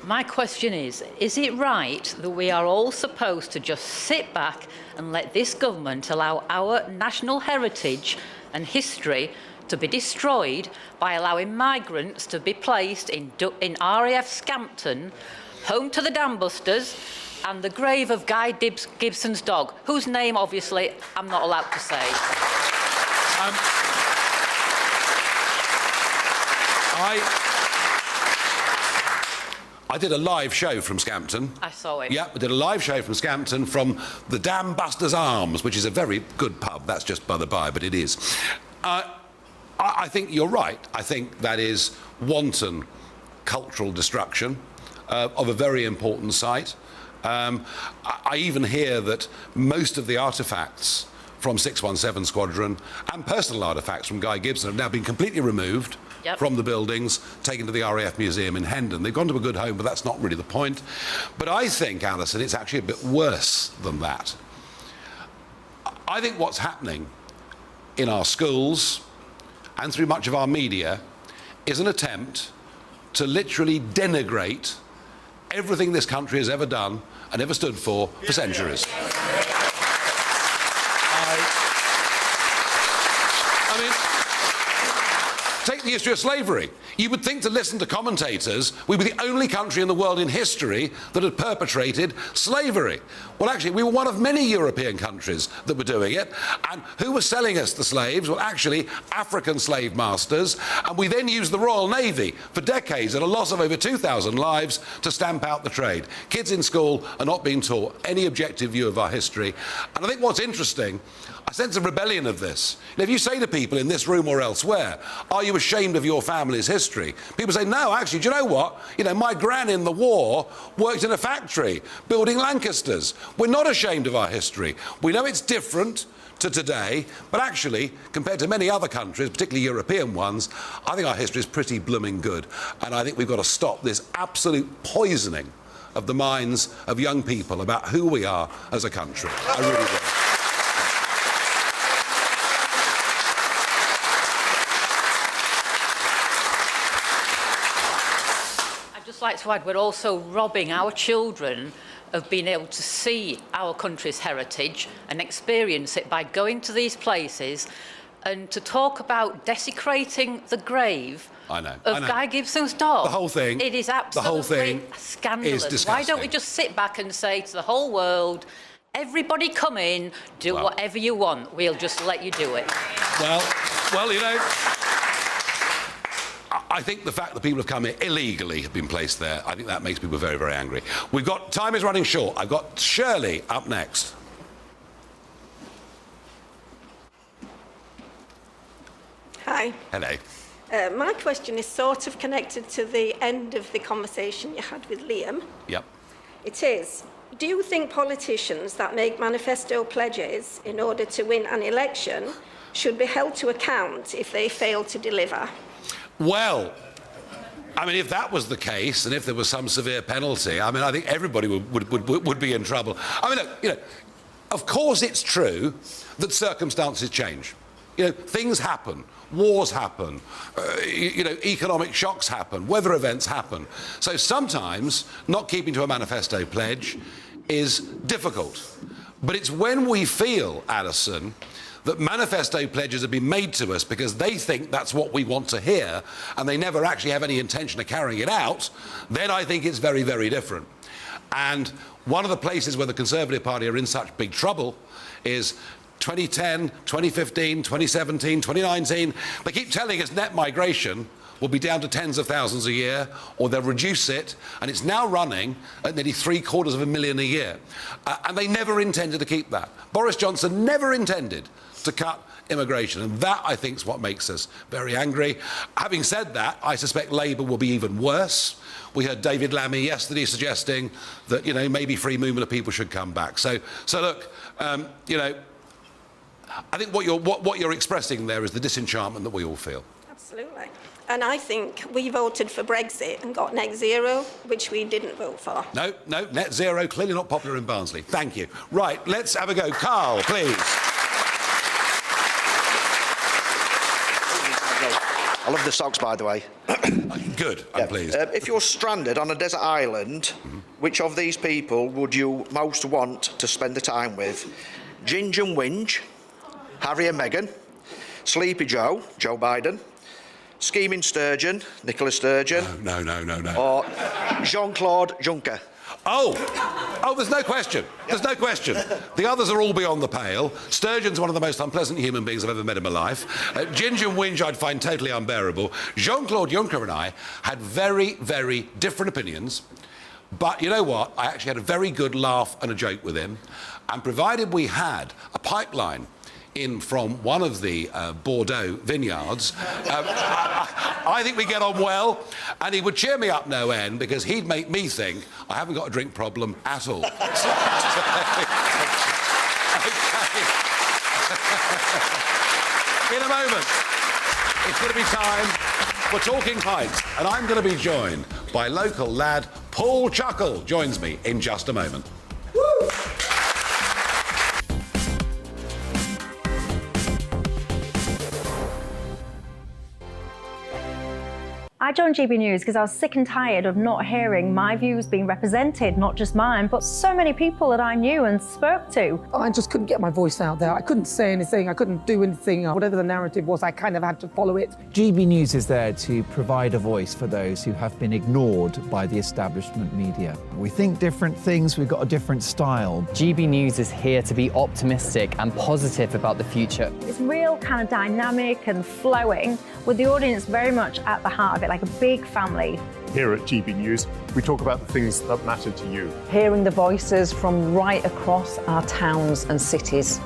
My question is it right that we are all supposed to just sit back and let this government allow our national heritage and history to be destroyed by allowing migrants to be placed in RAF Scampton, home to the Dam Busters, and the grave of Guy Gibson's dog, whose name, obviously, I'm not allowed to say? I did a live show from Scampton. I saw it. Yeah, we did a live show from Scampton from the Dam Busters Arms, which is a very good pub. That's just by the by, but it is. I think you're right. I think that is wanton cultural destruction of a very important site. I even hear that most of the artefacts from 617 Squadron and personal artefacts from Guy Gibson have now been completely removed from the buildings, taken to the RAF Museum in Hendon. They've gone to a good home, but that's not really the point. But I think, Alison, it's actually a bit worse than that. I think what's happening in our schools and through much of our media is an attempt to literally denigrate everything this country has ever done and ever stood for centuries. I mean, take the history of slavery. You would think, to listen to commentators, we were the only country in the world in history that had perpetrated slavery. Well, actually, we were one of many European countries that were doing it. And who was selling us the slaves? Well, actually, African slave masters. And we then used the Royal Navy for decades at a loss of over 2,000 lives to stamp out the trade. Kids in school are not being taught any objective view of our history. And I think what's interesting, I sense a rebellion of this. And if you say to people in this room or elsewhere, are you ashamed of your family's history? People say, no, actually, do you know what? You know, my gran in the war worked in a factory building Lancasters. We're not ashamed of our history. We know it's different to today, but actually, compared to many other countries, particularly European ones, I think our history is pretty blooming good. And I think we've got to stop this absolute poisoning of the minds of young people about who we are as a country. I really do. Like to add, we're also robbing our children of being able to see our country's heritage and experience it by going to these places, and to talk about desecrating the grave of Guy Gibson's dog. The whole thing. It is absolutely scandalous. Is disgusting. Why don't we just sit back and say to the whole world, everybody come in, do whatever you want, we'll just let you do it. Well, you know, I think the fact that people have come here illegally, have been placed there, I think that makes people very, very angry. We've got, time is running short. I've got Shirley up next. Hi. Hello. My question is sort of connected to the end of the conversation you had with Liam. Yep. It is, do you think politicians that make manifesto pledges in order to win an election should be held to account if they fail to deliver? Well, I mean, if that was the case, and if there was some severe penalty, I mean, I think everybody would be in trouble. I mean, look, you know, of course it's true that circumstances change. You know, things happen, wars happen, you know, economic shocks happen, weather events happen. So sometimes not keeping to a manifesto pledge is difficult. But it's when we feel, Alison, that manifesto pledges have been made to us because they think that's what we want to hear and they never actually have any intention of carrying it out, then I think it's very, very different. And one of the places where the Conservative Party are in such big trouble is 2010, 2015, 2017, 2019. They keep telling us net migration will be down to tens of thousands a year, or they'll reduce it, and it's now running at nearly 750,000 a year. And they never intended to keep that. Boris Johnson never intended to cut immigration, and that, I think, is what makes us very angry. Having said that, I suspect Labour will be even worse. We heard David Lammy yesterday suggesting that, you know, maybe free movement of people should come back. So look, you know, I think what you're expressing there is the disenchantment that we all feel. Absolutely. And I think we voted for Brexit and got net zero, which we didn't vote for. No, net zero, clearly not popular in Barnsley. Thank you. Right, let's have a go. Carl, please. I love the socks, by the way. Good, I'm pleased. If you're stranded on a desert island, which of these people would you most want to spend the time with? Ginge and Winge, Harry and Meghan, Sleepy Joe, Joe Biden, Scheming Sturgeon, Nicola Sturgeon. No. Or Jean-Claude Juncker. Oh, there's no question. There's no question. The others are all beyond the pale. Sturgeon's one of the most unpleasant human beings I've ever met in my life. Ginger and Whinge I'd find totally unbearable. Jean-Claude Juncker and I had very, very different opinions. But you know what? I actually had a very good laugh and a joke with him. And provided we had a pipeline in from one of the Bordeaux vineyards, I think we get on well, and he would cheer me up no end because he'd make me think I haven't got a drink problem at all. In a moment, it's going to be time for Talking Pints, and I'm going to be joined by local lad Paul Chuckle. Joins me in just a moment. I joined GB News because I was sick and tired of not hearing my views being represented, not just mine, but so many people that I knew and spoke to. I just couldn't get my voice out there. I couldn't say anything, I couldn't do anything. Whatever the narrative was, I kind of had to follow it. GB News is there to provide a voice for those who have been ignored by the establishment media. We think different things, we've got a different style. GB News is here to be optimistic and positive about the future. It's real kind of dynamic and flowing, with the audience very much at the heart of it, like a big family. Here at GB News, we talk about the things that matter to you. Hearing the voices from right across our towns and cities,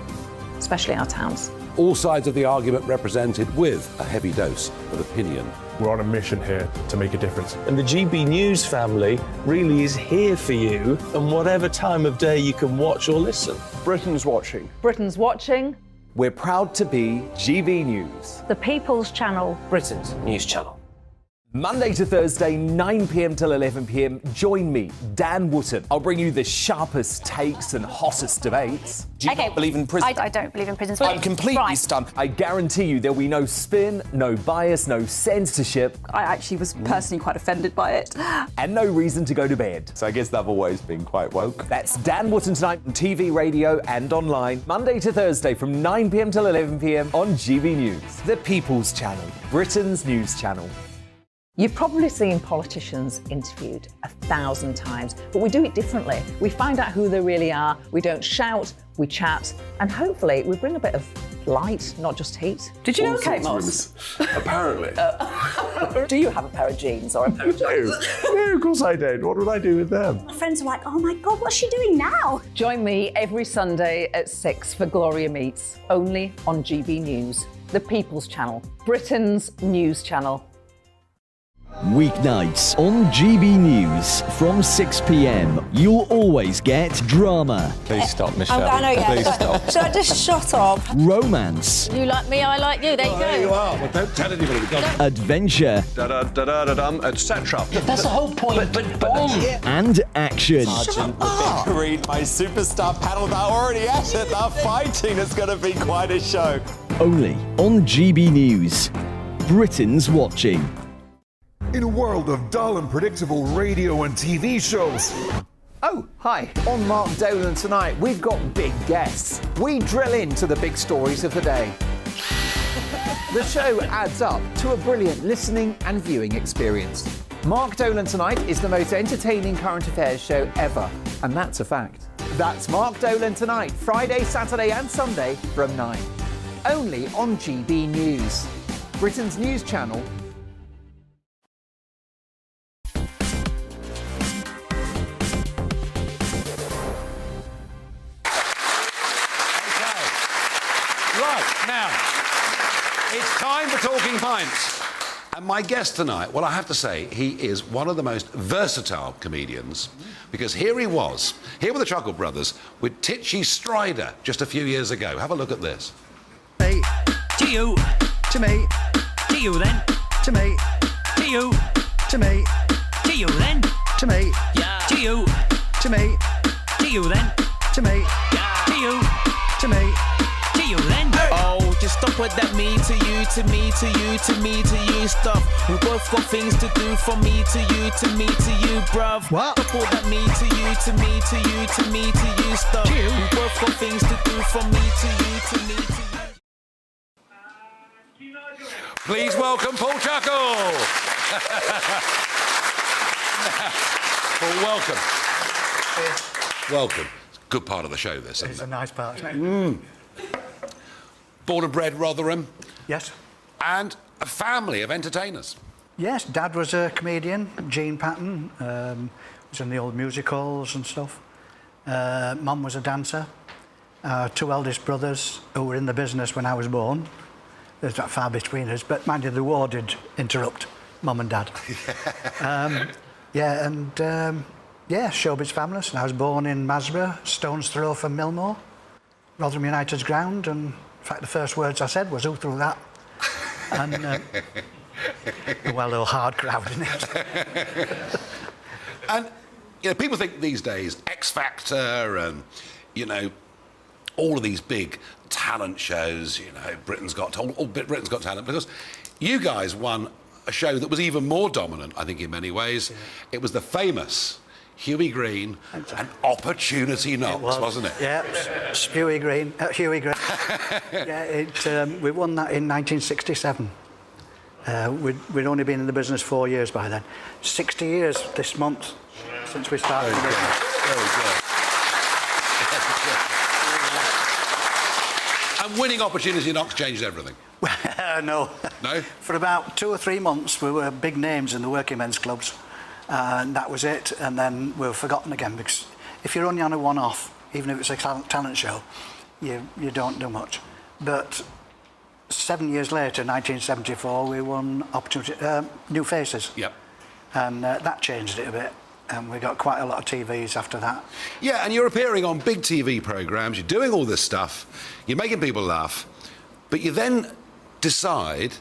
especially our towns. All sides of the argument represented with a heavy dose of opinion. We're on a mission here to make a difference. And the GB News family really is here for you, and whatever time of day you can watch or listen. Britain's watching. Britain's watching. We're proud to be GB News. The People's Channel. Britain's news channel. Monday to Thursday, 9 p.m. till 11 p.m. Join me, Dan Wootton. I'll bring you the sharpest takes and hottest debates. Do you not believe in prison? I don't believe in prisons. I'm completely stunned. I guarantee you there'll be no spin, no bias, no censorship. I actually was personally quite offended by it. And no reason to go to bed. So I guess they've always been quite woke. That's Dan Wootton tonight on TV, radio and online. Monday to Thursday from 9 p.m. till 11 p.m. on GB News. The People's Channel, Britain's news channel. You've probably seen politicians interviewed 1,000 times, but we do it differently. We find out who they really are, we don't shout, we chat, and hopefully we bring a bit of light, not just heat. Did you know Kate Moss? Apparently. Do you have a pair of jeans or a pair of jeans? No, of course I don't. What would I do with them? My friends are like, oh my God, what's she doing now? Join me every Sunday at 6 for Gloria Meets, only on GB News, the People's Channel, Britain's news channel. Weeknights on GB News from 6 p.m. You'll always get drama. Please stop, Michelle. I know, yeah. Please stop. Should I just shut up? Romance. You like me, I like you. There you go. There you are. Well, don't tell anybody. Adventure. Etc. That's the whole point. But And action. Sergeant, read my superstar panel. They're already at it. They're fighting. It's going to be quite a show. Only on GB News. Britain's watching. In a world of dull and predictable radio and TV shows. Oh, hi. On Mark Dolan tonight, we've got big guests. We drill into the big stories of the day. The show adds up to a brilliant listening and viewing experience. Mark Dolan Tonight is the most entertaining current affairs show ever, and that's a fact. That's Mark Dolan Tonight, Friday, Saturday and Sunday from 9. Only on GB News, Britain's news channel. Now, it's time for Talking Pints. And my guest tonight, well, I have to say, he is one of the most versatile comedians, because here he was, here were the Chuckle brothers, with Titchy Strider just a few years ago. Have a look at this. Hey, to you, to me, to you then, to me, to you, to me, to you then, to me, yeah, to you, to me, to you then, to me, yeah, to you, to me, to you then. Oh, just stop with that me to you, to me, to you, to me, to you stuff. We both got things to do from me to you, to me, to you, bruv. What? Stop all that me to you, to me, to you, to me, to you stuff. We both got things to do from me to you, to me, to you. Please welcome Paul Chuckle. Paul, welcome. Welcome. It's a good part of the show, this, isn't It's it? a nice part, isn't it? Born and bred Rotherham. Yes. And a family of entertainers. Yes, Dad was a comedian, Gene Patton, was in the old musicals and stuff. Mum was a dancer. Two eldest brothers who were in the business when I was born. There's not far between us, but mind you, the war did interrupt Mum and Dad. Showbiz families. And I was born in Masborough, stone's throw from Millmore, Rotherham United's ground, and in fact the first words I said was, "Who threw that?" And well, a hard crowd, isn't it? And you know, people think these days X Factor and all of these big talent shows. Britain's Got Talent, because you guys won a show that was even more dominant, I think, in many ways. Yeah. It was the famous Huey Green and Opportunity Knocks, wasn't it? Yeah, Huey Green. Yeah, we won that in 1967. We'd only been in the business 4 years by then. 60 years this month since we started. Very good. And winning Opportunity Knocks changed everything. No. No? For about 2 or 3 months, we were big names in the working men's clubs. And that was it. And then we were forgotten again, because if you're only on a one-off, even if it's a talent show, you don't do much. But 7 years later, 1974, we won New Faces. Yep. And that changed it a bit. And we got quite a lot of TVs after that. Yeah, and you're appearing on big TV programmes, you're doing all this stuff, you're making people laugh, but you then decide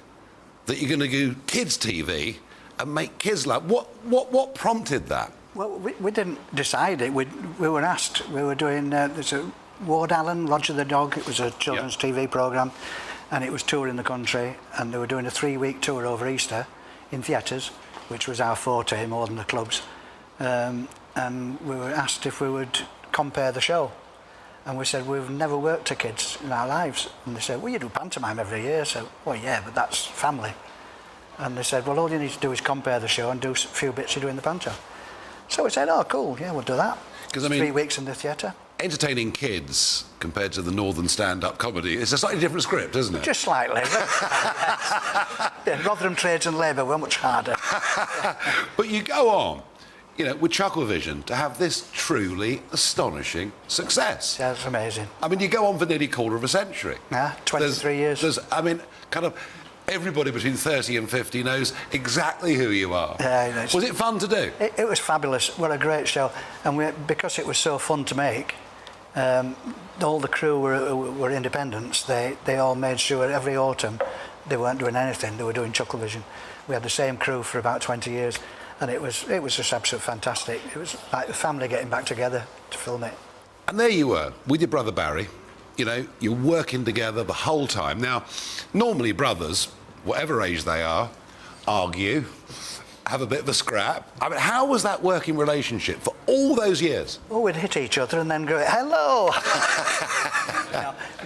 that you're going to do kids' TV and make kids laugh. What prompted that? Well, we didn't decide it. We were asked. We were doing, there's a Ward Allen, Roger the Dog. It was a children's TV programme, and it was touring the country, and they were doing a 3-week tour over Easter in theatres, which was our forte more than the clubs. And we were asked if we would compare the show. And we said, we've never worked to kids in our lives. And they said, well, you do pantomime every year. So, well, yeah, but that's family. And they said, well, all you need to do is compare the show and do a few bits you do in the panto. So we said, oh, cool, yeah, we'll do that. 'Cause, I mean, 3 weeks in the theatre. Entertaining kids compared to the northern stand-up comedy, it's a slightly different script, isn't it? Just slightly. Yeah, Rotherham Trades and Labour were much harder. But you go on, with Chuckle Vision to have this truly astonishing success. Yeah, it's amazing. I mean, you go on for nearly a quarter of a century. Yeah, 23 years. Everybody between 30 and 50 knows exactly who you are. Yeah, was it fun to do? It was fabulous. What a great show. And because it was so fun to make, all the crew were independents. They all made sure every autumn they weren't doing anything. They were doing Chuckle Vision. We had the same crew for about 20 years. And it was just absolutely fantastic. It was like the family getting back together to film it. And there you were, with your brother Barry. You're working together the whole time. Now, normally brothers, whatever age they are, argue, have a bit of a scrap. I mean, how was that working relationship for all those years? Oh, we'd hit each other and then go, hello!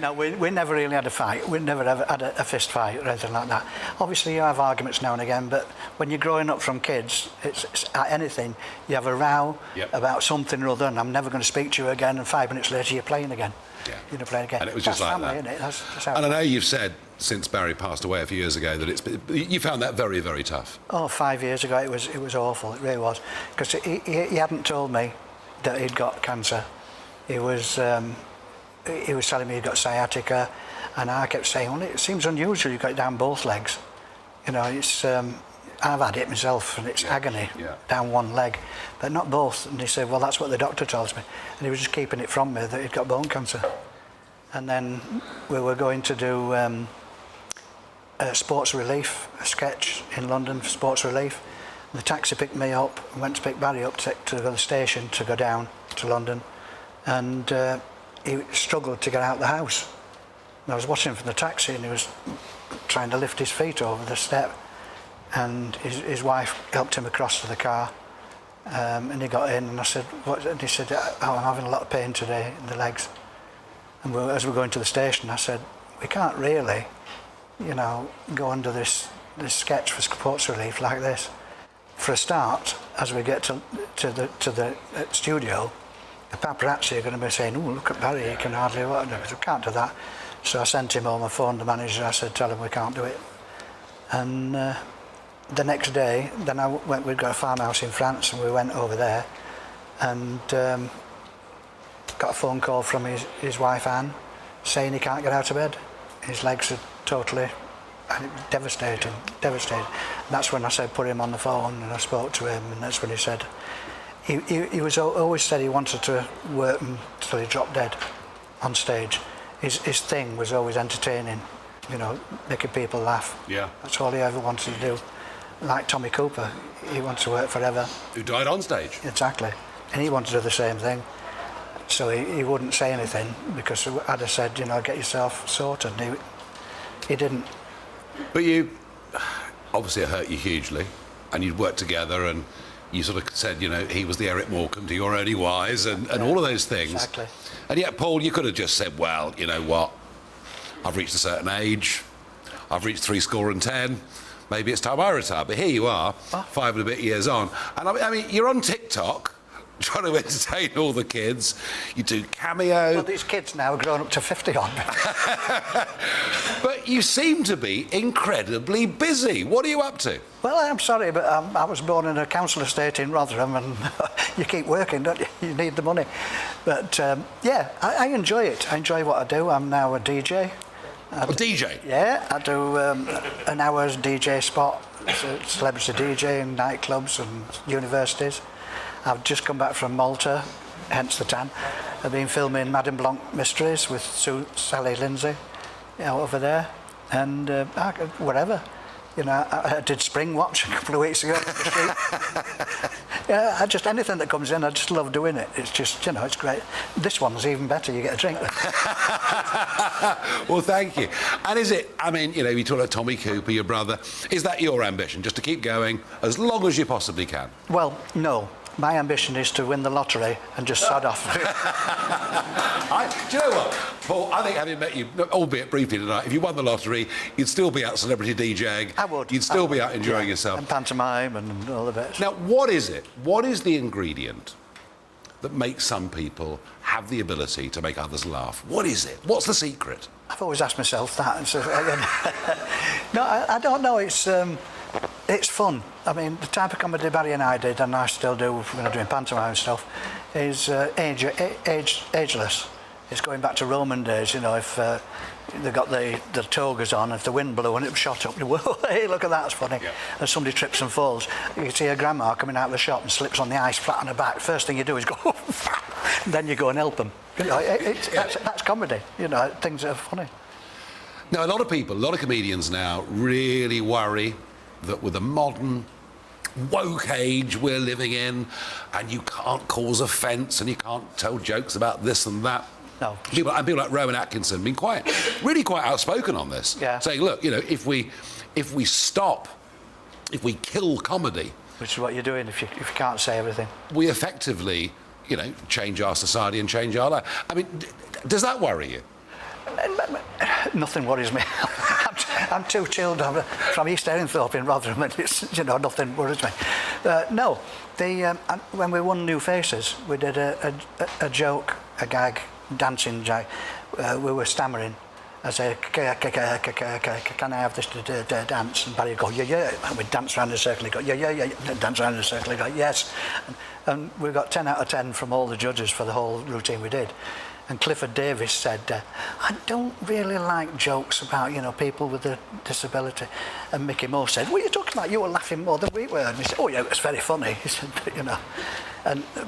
No, we never really had a fight. We never ever had a fist fight or anything like that. Obviously, you have arguments now and again, but when you're growing up from kids, it's anything. You have a row about something or other, and I'm never going to speak to you again, and 5 minutes later, you're playing again. Yeah. You're playing again. And it was just like family, that. Isn't it? That's how and I know you've said, since Barry passed away a few years ago, that you found that very, very tough. Oh, 5 years ago, it was awful. It really was. Because he hadn't told me that he'd got cancer. He was telling me he'd got sciatica, and I kept saying, well, it seems unusual you've got it down both legs. It's I've had it myself, and it's agony down one leg, but not both. And he said, well, that's what the doctor tells me. And he was just keeping it from me that he'd got bone cancer. And then we were going to do Sports Relief, a sketch in London for Sports Relief. And the taxi picked me up and went to pick Barry up to go to the station to go down to London. And he struggled to get out of the house. And I was watching him from the taxi, and he was trying to lift his feet over the step. And his wife helped him across to the car, and he got in, and I said, what? And he said, oh, I'm having a lot of pain today in the legs. And as we're going to the station, I said, we can't really, go under this sketch for Sports Relief like this. For a start, as we get to the studio, the paparazzi are going to be saying, oh, look at Barry, he can hardly work. No, we can't do that. So I sent him home, I phoned the manager, I said, tell him we can't do it. And the next day, then we'd got a farmhouse in France, and we went over there, and got a phone call from his wife, Anne, saying he can't get out of bed. His legs are totally devastating. And that's when I said, put him on the phone, and I spoke to him, and that's when he said, he was always said he wanted to work until he dropped dead on stage. His thing was always entertaining, you know, making people laugh. Yeah. That's all he ever wanted to do. Like Tommy Cooper, he wanted to work forever. Who died on stage. Exactly. And he wanted to do the same thing. So he wouldn't say anything, because I'd have said, you know, get yourself sorted. And he didn't. But you, obviously it hurt you hugely, and you'd worked together, and you sort of said, you know, he was the Eric Morecambe to your Eddie Wise, and all of those things. Exactly. And yet, Paul, you could have just said, well, you know what, I've reached a certain age, I've reached 70, maybe it's time I retire. But here you are, 5 and a bit years on. And I mean, you're on TikTok, trying to entertain all the kids. You do Cameo. Well, these kids now are grown up to 50 on. But you seem to be incredibly busy. What are you up to? Well, I'm sorry, but I was born in a council estate in Rotherham, and you keep working, don't you? You need the money. But yeah, I enjoy it. I enjoy what I do. I'm now a DJ. A DJ? Yeah, I do an hour's DJ spot, celebrity DJ in nightclubs and universities. I've just come back from Malta, hence the tan. I've been filming Madame Blanc Mysteries with Sally Lindsay, you know, over there, and whatever. You know, I did Spring Watch a couple of weeks ago. Yeah, anything that comes in, I just love doing it. It's just, you know, it's great. This one's even better. You get a drink. Well, thank you. And is it, I mean, you know, you talk about Tommy Cooper, your brother. Is that your ambition, just to keep going as long as you possibly can? Well, no. My ambition is to win the lottery and just sod off. Do you know what, Paul? I think having met you, albeit briefly tonight, if you won the lottery, you'd still be out celebrity DJing. I would. You'd still be out enjoying yourself. And pantomime and all the bits. Now, what is it? What is the ingredient that makes some people have the ability to make others laugh? What is it? What's the secret? I've always asked myself that. And so, no, I don't know. It's fun. I mean, the type of comedy Barry and I did, and I still do when I'm doing pantomime stuff, is ageless. It's going back to Roman days, you know, if they got the togas on, if the wind blew and it shot up, whoa, hey, look at that, it's funny. Yeah. And somebody trips and falls. You see a grandma coming out of the shop and slips on the ice flat on her back. First thing you do is go, and then you go and help them. You know, that's comedy, you know, things that are funny. Now, a lot of people, a lot of comedians now really worry that with the modern woke age we're living in, and you can't cause offence and you can't tell jokes about this and that. No. People like Rowan Atkinson have been really quite outspoken on this, saying, look, you know, if we kill comedy, which is what you're doing if you can't say everything, we effectively, you know, change our society and change our life. I mean, does that worry you? Nothing worries me. I'm too chilled. I'm from East Erinthorpe in Rotherham, and it's, you know, nothing worries me. No, when we won New Faces, we did a joke, a gag, dancing gag. We were stammering. I say, can I have this dance? And Barry would go, yeah. And we'd dance around in a circle. He'd go, yeah. Dance around in a circle. He'd go, yes. And we got 10 out of 10 from all the judges for the whole routine we did. And Clifford Davis said, I don't really like jokes about, you know, people with a disability. And Mickey Moore said, what are you talking about? You were laughing more than we were. And he said, oh, yeah, it was very funny. He said, you know.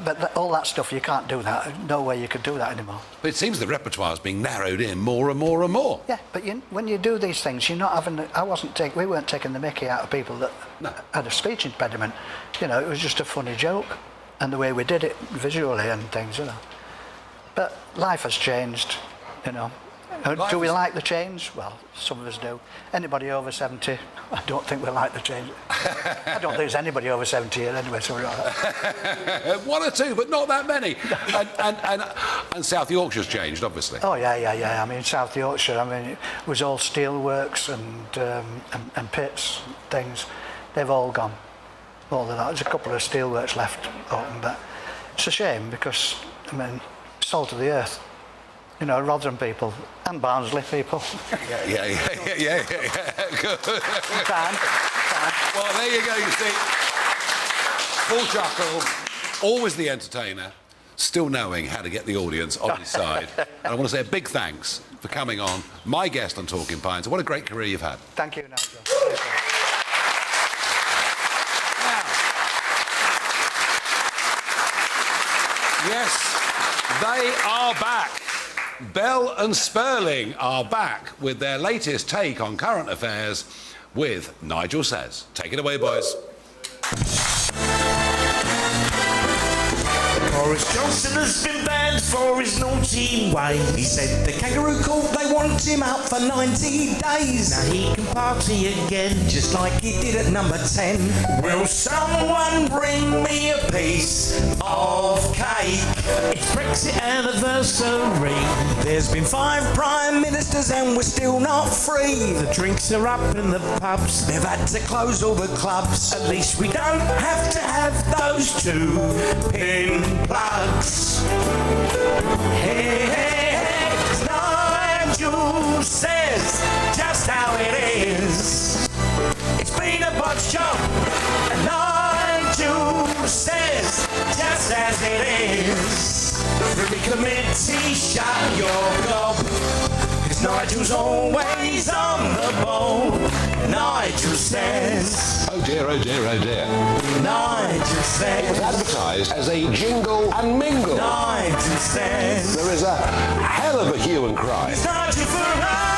But all that stuff, you can't do that. No way you could do that anymore. But it seems the repertoire is being narrowed in more and more and more. Yeah, but when you do these things, you're not having... we weren't taking the mickey out of people that had a speech impediment. You know, it was just a funny joke. And the way we did it visually and things, you know. But life has changed, you know. Do we like the change? Well, some of us do. Anybody over 70, I don't think we like the change. I don't think there's anybody over 70 here anyway, so we're all right. One or two, but not that many. And South Yorkshire's changed, obviously. Oh, yeah. I mean, South Yorkshire, I mean, it was all steelworks and pits, things. They've all gone. All of that. There's a couple of steelworks left open, but it's a shame because I mean, salt of the earth. You know, Rotherham people and Barnsley people. Yeah. Good. Fine. Well, there you go, you see. Paul Chuckle, always the entertainer, still knowing how to get the audience on his side. And I want to say a big thanks for coming on, my guest on Talking Pints. What a great career you've had. Thank you, Nigel. Yes, they are back. Bell and Sperling are back with their latest take on current affairs with Nigel Says. Take it away, boys. Boris Johnson has been banned for his naughty ways. He said the kangaroo court, they want him out for 90 days. Now he can party again, just like he did at number 10. Will someone bring me a piece of cake? It's Brexit anniversary. There's been 5 prime ministers and we're still not free. The drinks are up in the pubs, they've had to close all the clubs. At least we don't have to have those 2 pin plugs. Hey, hey, hey, Nigel says just how it is. It's been a botch job, and Nigel says just as it is. The committee, shut your gob, 'cause Nigel's always on the ball. Nigel says. Oh dear, oh dear, oh dear. Nigel says. It was advertised as a jingle and mingle. Nigel says. There is a hell of a hue and cry. It's Nigel Farage.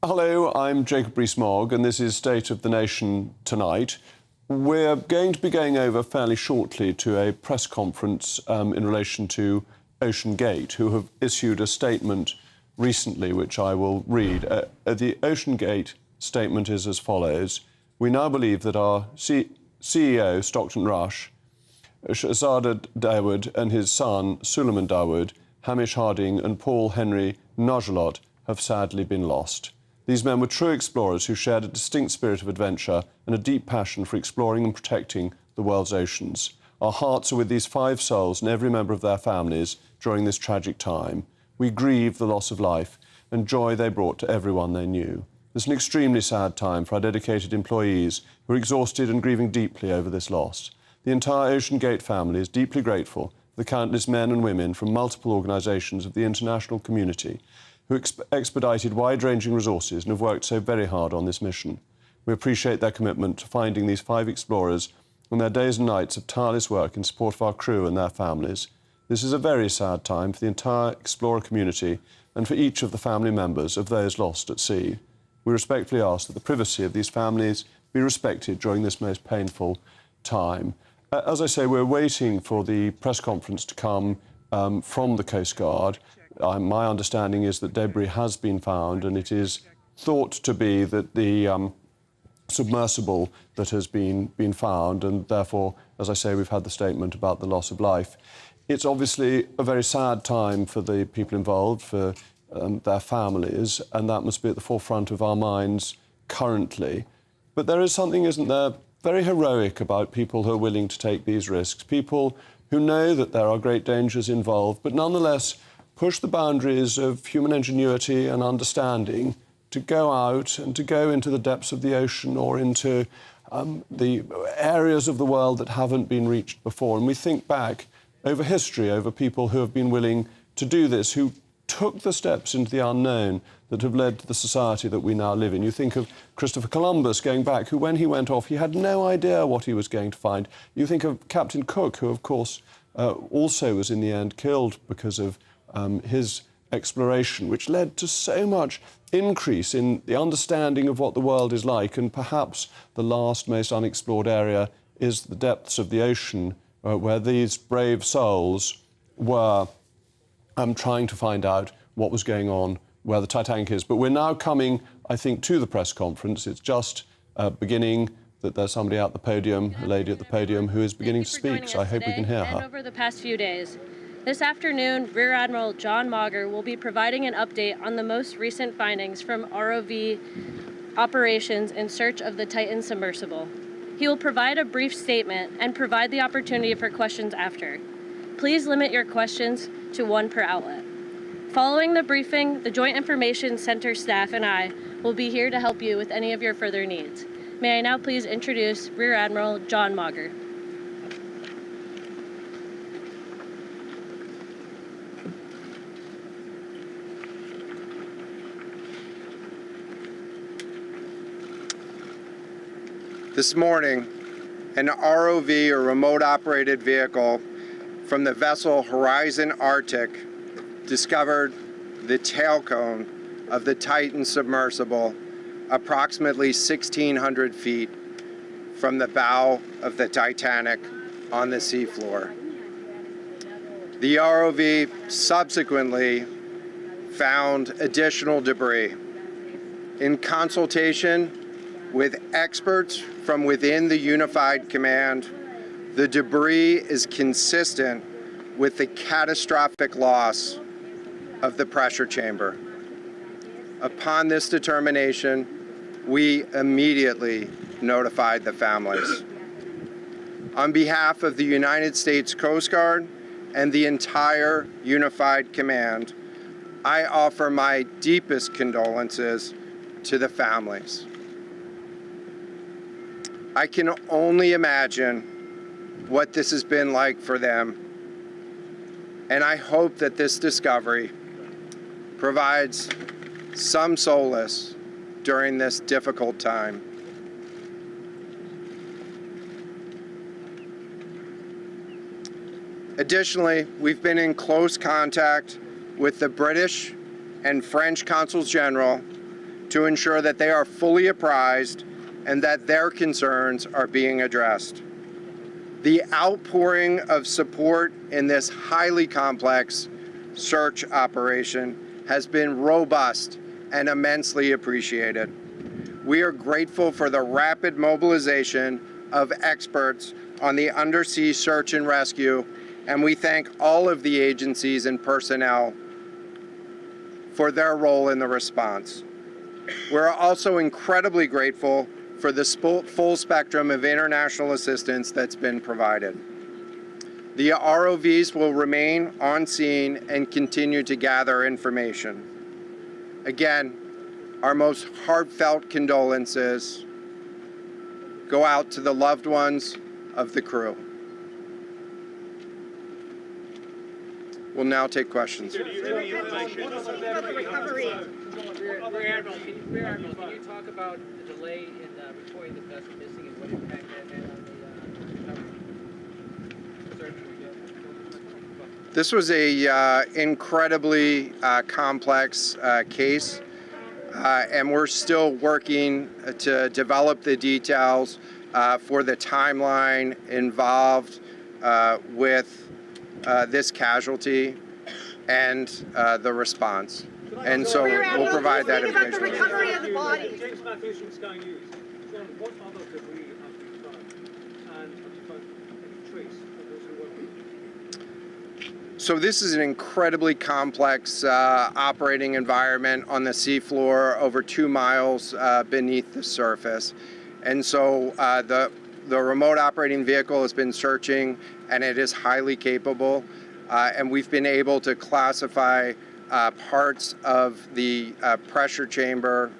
Hello, I'm Jacob Rees-Mogg, and this is State of the Nation Tonight. We're going to be going over fairly shortly to a press conference in relation to Ocean Gate, who have issued a statement recently, which I will read. The Ocean Gate statement is as follows. We now believe that our CEO, Stockton Rush, Shahzada Dawood and his son, Suleiman Dawood, Hamish Harding and Paul Henry Nogelot have sadly been lost. These men were true explorers who shared a distinct spirit of adventure and a deep passion for exploring and protecting the world's oceans. Our hearts are with these 5 souls and every member of their families during this tragic time. We grieve the loss of life and joy they brought to everyone they knew. It's an extremely sad time for our dedicated employees who are exhausted and grieving deeply over this loss. The entire Ocean Gate family is deeply grateful for the countless men and women from multiple organisations of the international community who expedited wide-ranging resources and have worked so very hard on this mission. We appreciate their commitment to finding these 5 explorers and their days and nights of tireless work in support of our crew and their families. This is a very sad time for the entire explorer community and for each of the family members of those lost at sea. We respectfully ask that the privacy of these families be respected during this most painful time. As I say, we're waiting for the press conference to come from the Coast Guard. My understanding is that debris has been found, and it is thought to be that the submersible that has been found, and therefore, as I say, we've had the statement about the loss of life. It's obviously a very sad time for the people involved, for their families, and that must be at the forefront of our minds currently. But there is something, isn't there, very heroic about people who are willing to take these risks, people who know that there are great dangers involved, but nonetheless push the boundaries of human ingenuity and understanding to go out and to go into the depths of the ocean or into the areas of the world that haven't been reached before. And we think back over history, over people who have been willing to do this, who took the steps into the unknown that have led to the society that we now live in. You think of Christopher Columbus going back, who, when he went off, he had no idea what he was going to find. You think of Captain Cook, who, of course, also was in the end killed because of his exploration, which led to so much increase in the understanding of what the world is like, and perhaps the last most unexplored area is the depths of the ocean, where these brave souls were trying to find out what was going on where the Titanic is. But we're now coming I think, to the press conference. It's just beginning that there's somebody at the podium, a lady at the podium, who is beginning to speak. So I hope we can hear her. Over the past few days. This afternoon, Rear Admiral John Mauger will be providing an update on the most recent findings from ROV operations in search of the Titan submersible. He will provide a brief statement and provide the opportunity for questions after. Please limit your questions to one per outlet. Following the briefing, the Joint Information Center staff and I will be here to help you with any of your further needs. May I now please introduce Rear Admiral John Mauger. This morning, an ROV, or remote operated vehicle, from the vessel Horizon Arctic discovered the tail cone of the Titan submersible approximately 1,600 feet from the bow of the Titanic on the seafloor. The ROV subsequently found additional debris. In consultation with experts from within the Unified Command, the debris is consistent with the catastrophic loss of the pressure chamber. Upon this determination, we immediately notified the families. On behalf of the United States Coast Guard and the entire Unified Command, I offer my deepest condolences to the families. I can only imagine what this has been like for them, and I hope that this discovery provides some solace during this difficult time. Additionally, we've been in close contact with the British and French consuls general to ensure that they are fully apprised and that their concerns are being addressed. The outpouring of support in this highly complex search operation has been robust and immensely appreciated. We are grateful for the rapid mobilization of experts on the undersea search and rescue, and we thank all of the agencies and personnel for their role in the response. We're also incredibly grateful for the full spectrum of international assistance that's been provided. The ROVs will remain on scene and continue to gather information. Again, our most heartfelt condolences go out to the loved ones of the crew. We'll now take questions. Rear Admiral, can you talk about the delay in reporting the vessel missing and what impact that had on the search? This was a incredibly complex case, and we're still working to develop the details for the timeline involved with this casualty and the response. And so we'll provide that information. The recovery of the body. What other debris have been found? And have you found any trace of those who were? So this is an incredibly complex operating environment on the seafloor, over 2 miles beneath the surface. And so the remote operating vehicle has been searching, and it is highly capable. And we've been able to classify parts of the pressure chamber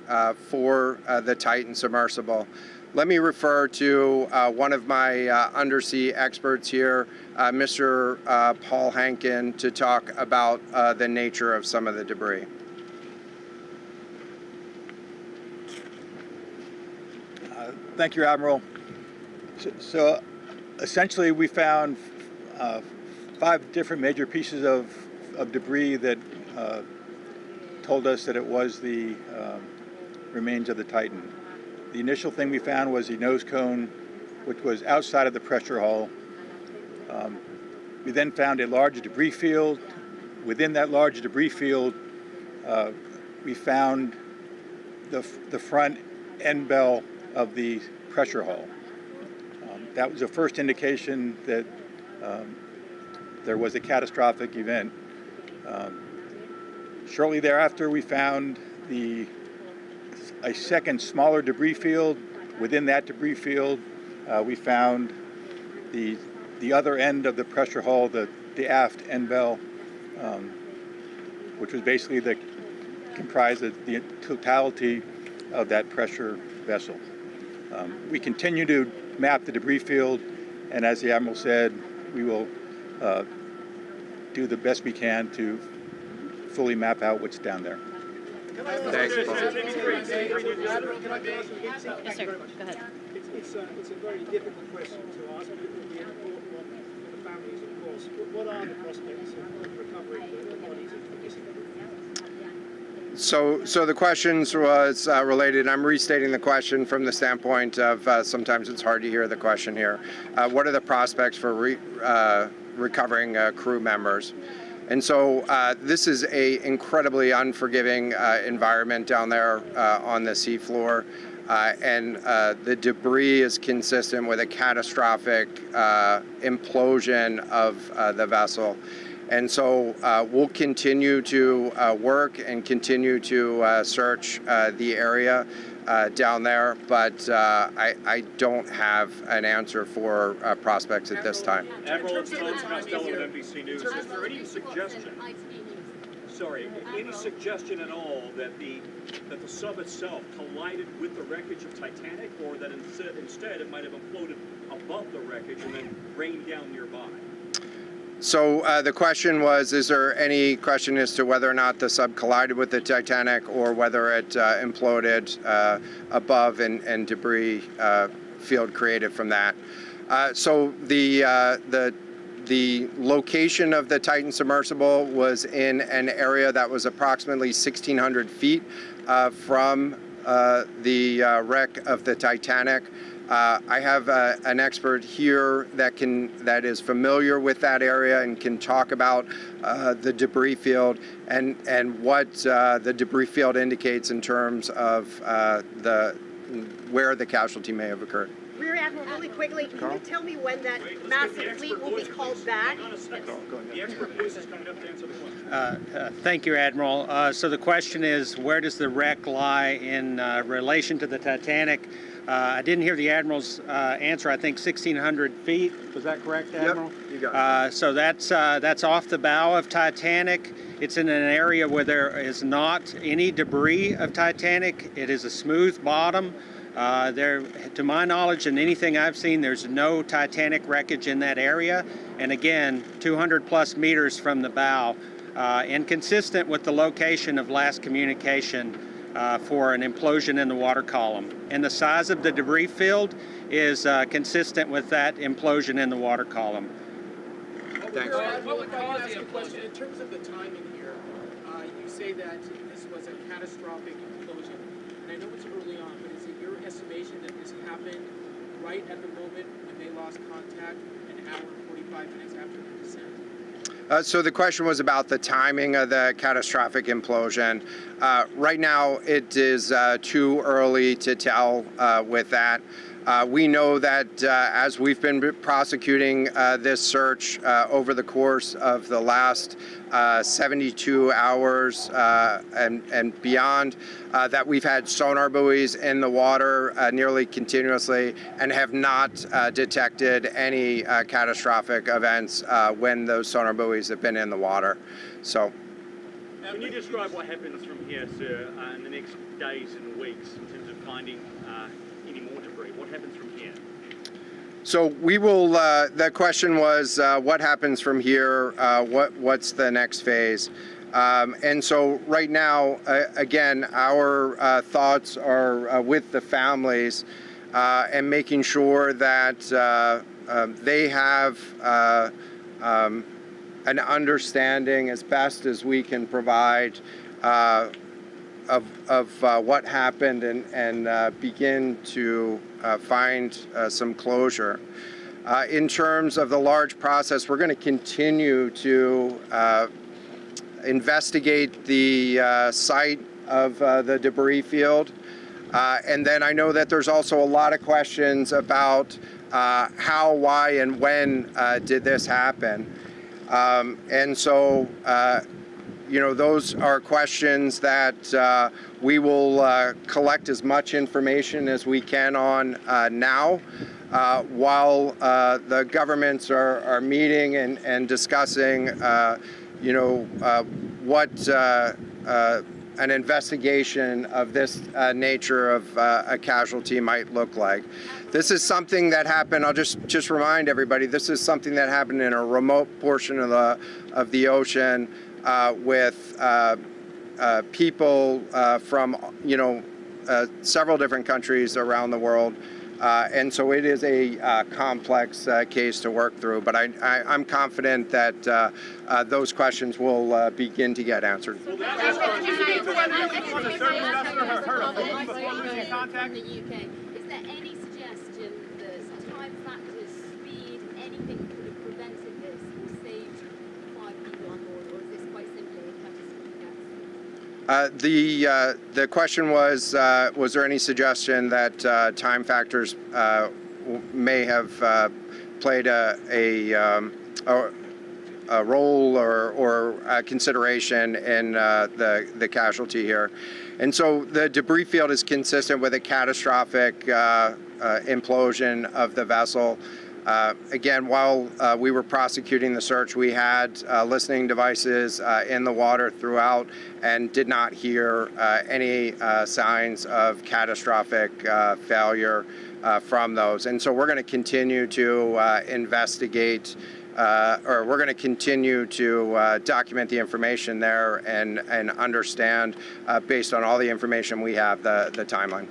for the Titan submersible. Let me refer to one of my undersea experts here, Mr. Paul Hankin, to talk about the nature of some of the debris. Thank you, Admiral. So essentially, we found 5 different major pieces of debris that told us that it was the remains of the Titan. The initial thing we found was the nose cone, which was outside of the pressure hull. We then found a large debris field. Within that large debris field, we found the front end bell of the pressure hull. That was the first indication that there was a catastrophic event. Shortly thereafter, we found a second smaller debris field. Within that debris field, we found the other end of the pressure hull, the aft end bell, which was basically comprised of the totality of that pressure vessel. We continue to map the debris field, and as the Admiral said, we will do the best we can to fully map out what's down there. Thanks. Yes, sir. Go ahead. It's a very difficult question to ask, but it will be an important one for the families, of course. What are the prospects of recovering the bodies of the missing? So the questions was related. I'm restating the question from the standpoint of sometimes it's hard to hear the question here. What are the prospects for recovering crew members? And so this is a incredibly unforgiving environment down there on the seafloor. And the debris is consistent with a catastrophic implosion of the vessel. And so we'll continue to work and continue to search the area down there, but I don't have an answer for prospects at this time. Admiral, it's Tom Costello at NBC News. Is there any suggestion? Sorry, any suggestion at all that the sub itself collided with the wreckage of Titanic, or that instead it might have imploded above the wreckage and then rained down nearby? So the question was, is there any question as to whether or not the sub collided with the Titanic or whether it imploded above and debris field created from that? So the location of the Titan submersible was in an area that was approximately 1,600 feet from the wreck of the Titanic. I have an expert here that is familiar with that area and can talk about the debris field and what the debris field indicates in terms of where the casualty may have occurred. Rear Admiral, really quickly, can you tell me when that massive fleet will be called back? The expert voice is coming up to answer the question. Thank you, Admiral. So the question is, where does the wreck lie in relation to the Titanic? I didn't hear the Admiral's answer. I think 1,600 feet. Was that correct, Admiral? Yep, you got it. So that's off the bow of Titanic. It's in an area where there is not any debris of Titanic. It is a smooth bottom. To my knowledge and anything I've seen, there's no Titanic wreckage in that area. And again, 200 plus meters from the bow, and consistent with the location of last communication for an implosion in the water column. And the size of the debris field is consistent with that implosion in the water column. Thanks. What would cause the question in terms of the timing here? You say that this was a catastrophic implosion, and I know it's early on, but is it your estimation that this happened right at the moment when they lost contact, an hour and 45 minutes after the descent? So the question was about the timing of the catastrophic implosion. Right now, it is too early to tell with that. We know that as we've been prosecuting this search over the course of the last 72 hours and beyond, that we've had sonar buoys in the water nearly continuously and have not detected any catastrophic events when those sonar buoys have been in the water. So, can you describe what happens from here, sir, in the next days and weeks in terms of finding any more debris? What happens from here? So we will, the question was what happens from here, what's the next phase? And so right now, again, our thoughts are with the families and making sure that they have an understanding as best as we can provide of what happened and begin to find some closure. In terms of the large process, we're going to continue to investigate the site of the debris field. And then I know that there's also a lot of questions about how, why, and when did this happen. And so, you know, those are questions that we will collect as much information as we can on now, while the governments are meeting and discussing, you know, what an investigation of this nature of a casualty might look like. This is something that happened, I'll just remind everybody, this is something that happened in a remote portion of the ocean with people from, you know, several different countries around the world. And so it is a complex case to work through, but I'm confident that those questions will begin to get answered. Is there any suggestion that time factors, speed, anything could have prevented this or saved 5 people on board, or is this quite simply a catastrophe? The question was there any suggestion that time factors may have played a role or a consideration in the casualty here? And so the debris field is consistent with a catastrophic implosion of the vessel. Again, while we were prosecuting the search, we had listening devices in the water throughout and did not hear any signs of catastrophic failure from those. And so we're going to continue to investigate, or we're going to continue to document the information there and understand, based on all the information we have, the timeline.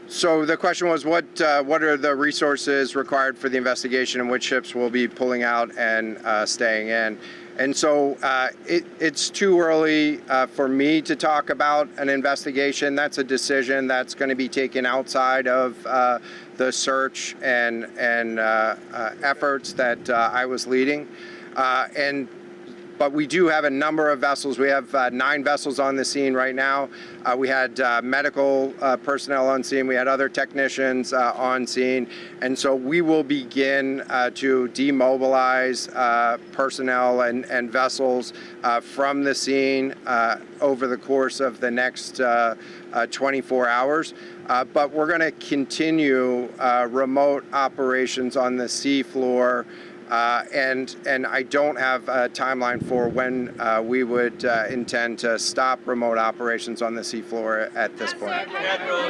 So the question was, what are the resources required for the investigation, and which ships will be pulling out and staying in? And so it's too early for me to talk about an investigation. That's a decision that's going to be taken outside of the search and efforts that I was leading. But we do have a number of vessels. We have 9 vessels on the scene right now. We had medical personnel on scene. We had other technicians on scene. And so we will begin to demobilize personnel and vessels from the scene over the course of the next 24 hours. But we're going to continue remote operations on the seafloor. And I don't have a timeline for when we would intend to stop remote operations on the seafloor at this point. Admiral,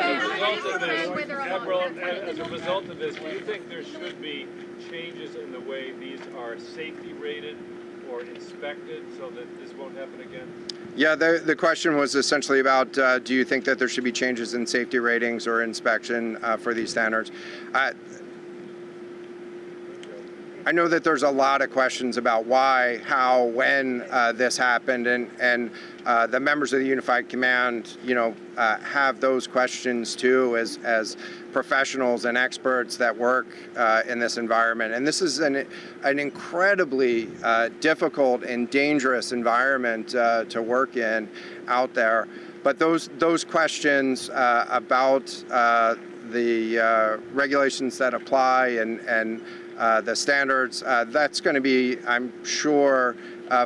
as a result of this, do you think there should be changes in the way these are safety rated or inspected so that this won't happen again? Yeah, the question was essentially about, do you think that there should be changes in safety ratings or inspection for these standards? I know that there's a lot of questions about why, how, when this happened, and the members of the Unified Command, you know, have those questions too, as professionals and experts that work in this environment. And this is an incredibly difficult and dangerous environment to work in out there. But those questions about the regulations that apply and the standards, that's going to be, I'm sure,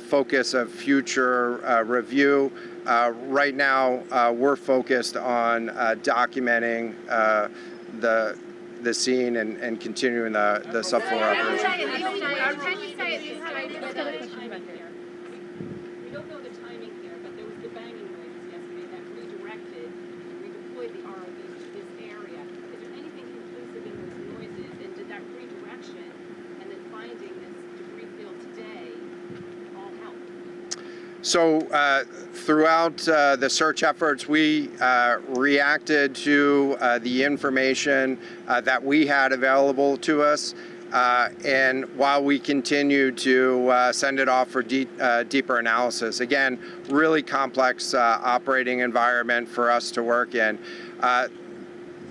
focus of future review. Right now, we're focused on documenting the scene and continuing the subfloor operation. We don't know the timing here, but there was the banging noises yesterday that redeployed the ROVs to this area. Is there anything conclusive in those noises, and did that redirection and then finding this debris field today all help? So throughout the search efforts, we reacted to the information that we had available to us. And while we continue to send it off for deeper analysis, again, really complex operating environment for us to work in.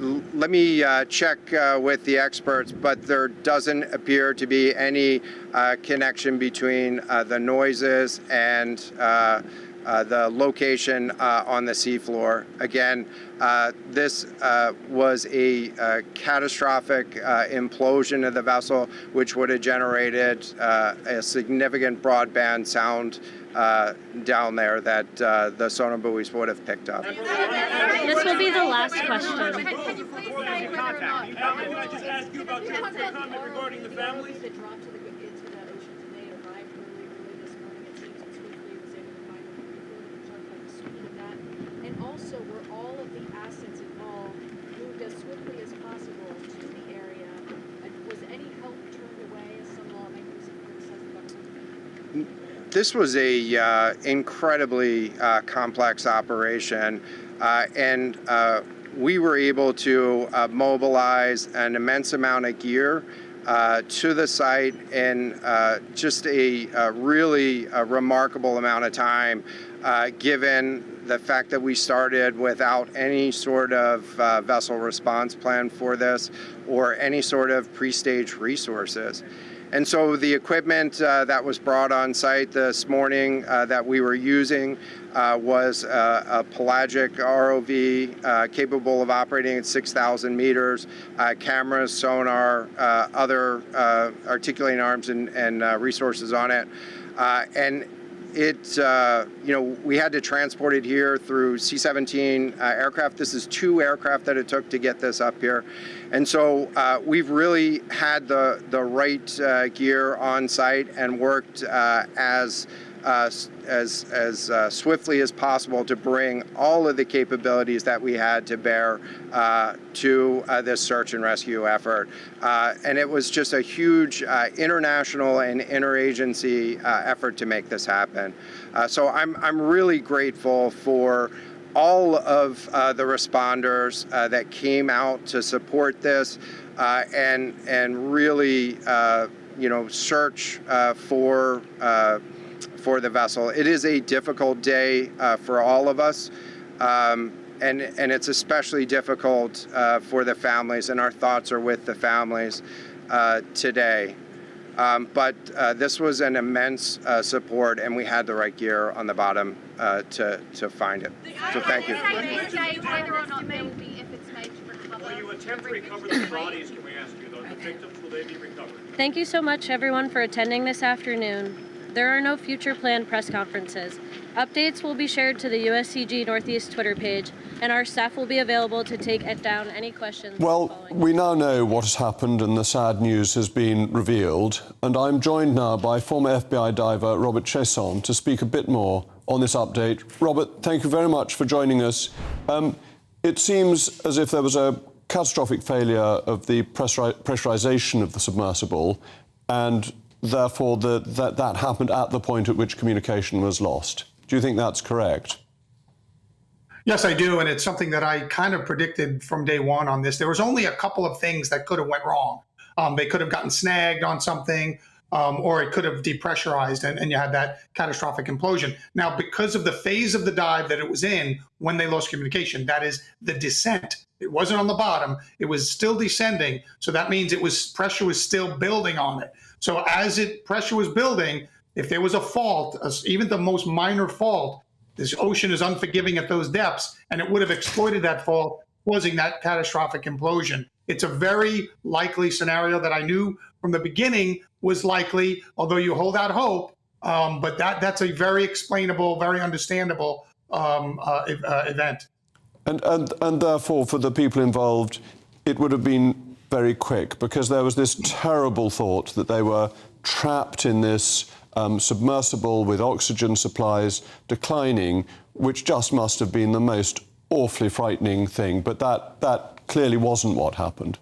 let me check with the experts, but there doesn't appear to be any connection between the noises and the location on the seafloor. Again, this was a catastrophic implosion of the vessel, which would have generated a significant broadband sound down there that the sonar buoys would have picked up. This will be the last question. Can you please say whether or not? Can I just ask you about your comment regarding the families? That dropped into the ocean today arrived early this morning. It seems that Swiftly was able to find them. Can you talk about the speed of that? And also, were all of the assets involved moved as swiftly as possible to the area? And was any help turned away, as some lawmakers have criticized the government? This was a incredibly complex operation, and we were able to mobilize an immense amount of gear to the site in just a really remarkable amount of time, given the fact that we started without any sort of vessel response plan for this or any sort of pre-stage resources. And so the equipment that was brought on site this morning that we were using was a pelagic ROV capable of operating at 6,000 meters, cameras, sonar, other articulating arms and resources on it. And it, we had to transport it here through C-17 aircraft. This is 2 aircraft that it took to get this up here. And so we've really had the right gear on site and worked as swiftly as possible to bring all of the capabilities that we had to bear to this search and rescue effort. And it was just a huge international and interagency effort to make this happen. So I'm really grateful for all of the responders that came out to support this and really search for the vessel. It is a difficult day for all of us, and it's especially difficult for the families, and our thoughts are with the families today. But this was an immense support, and we had the right gear on the bottom to find it. So thank you. Will you attempt to recover the bodies, can we ask you, though? The victims, will they be recovered? Thank you so much, everyone, for attending this afternoon. There are no future planned press conferences. Updates will be shared to the USCG Northeast Twitter page, and our staff will be available to take down any questions. Well, we now know what has happened and the sad news has been revealed, and I'm joined now by former FBI diver Robert Chesson to speak a bit more on this update. Robert, thank you very much for joining us. It seems as if there was a catastrophic failure of the pressurization of the submersible, and therefore that happened at the point at which communication was lost. Do you think that's correct? Yes, I do, and it's something that I kind of predicted from day one on this. There was only a couple of things that could have went wrong. They could have gotten snagged on something, or it could have depressurized, and you had that catastrophic implosion. Now, because of the phase of the dive that it was in when they lost communication, that is the descent. It wasn't on the bottom, it was still descending, so that means pressure was still building on it. So as pressure was building, if there was a fault, even the most minor fault, this ocean is unforgiving at those depths, and it would have exploited that fault, causing that catastrophic implosion. It's a very likely scenario that I knew from the beginning was likely, although you hold out hope, but that's a very explainable, very understandable event. And therefore, for the people involved, it would have been very quick, because there was this terrible thought that they were trapped in this submersible with oxygen supplies declining, which just must have been the most awfully frightening thing. But that clearly wasn't what happened.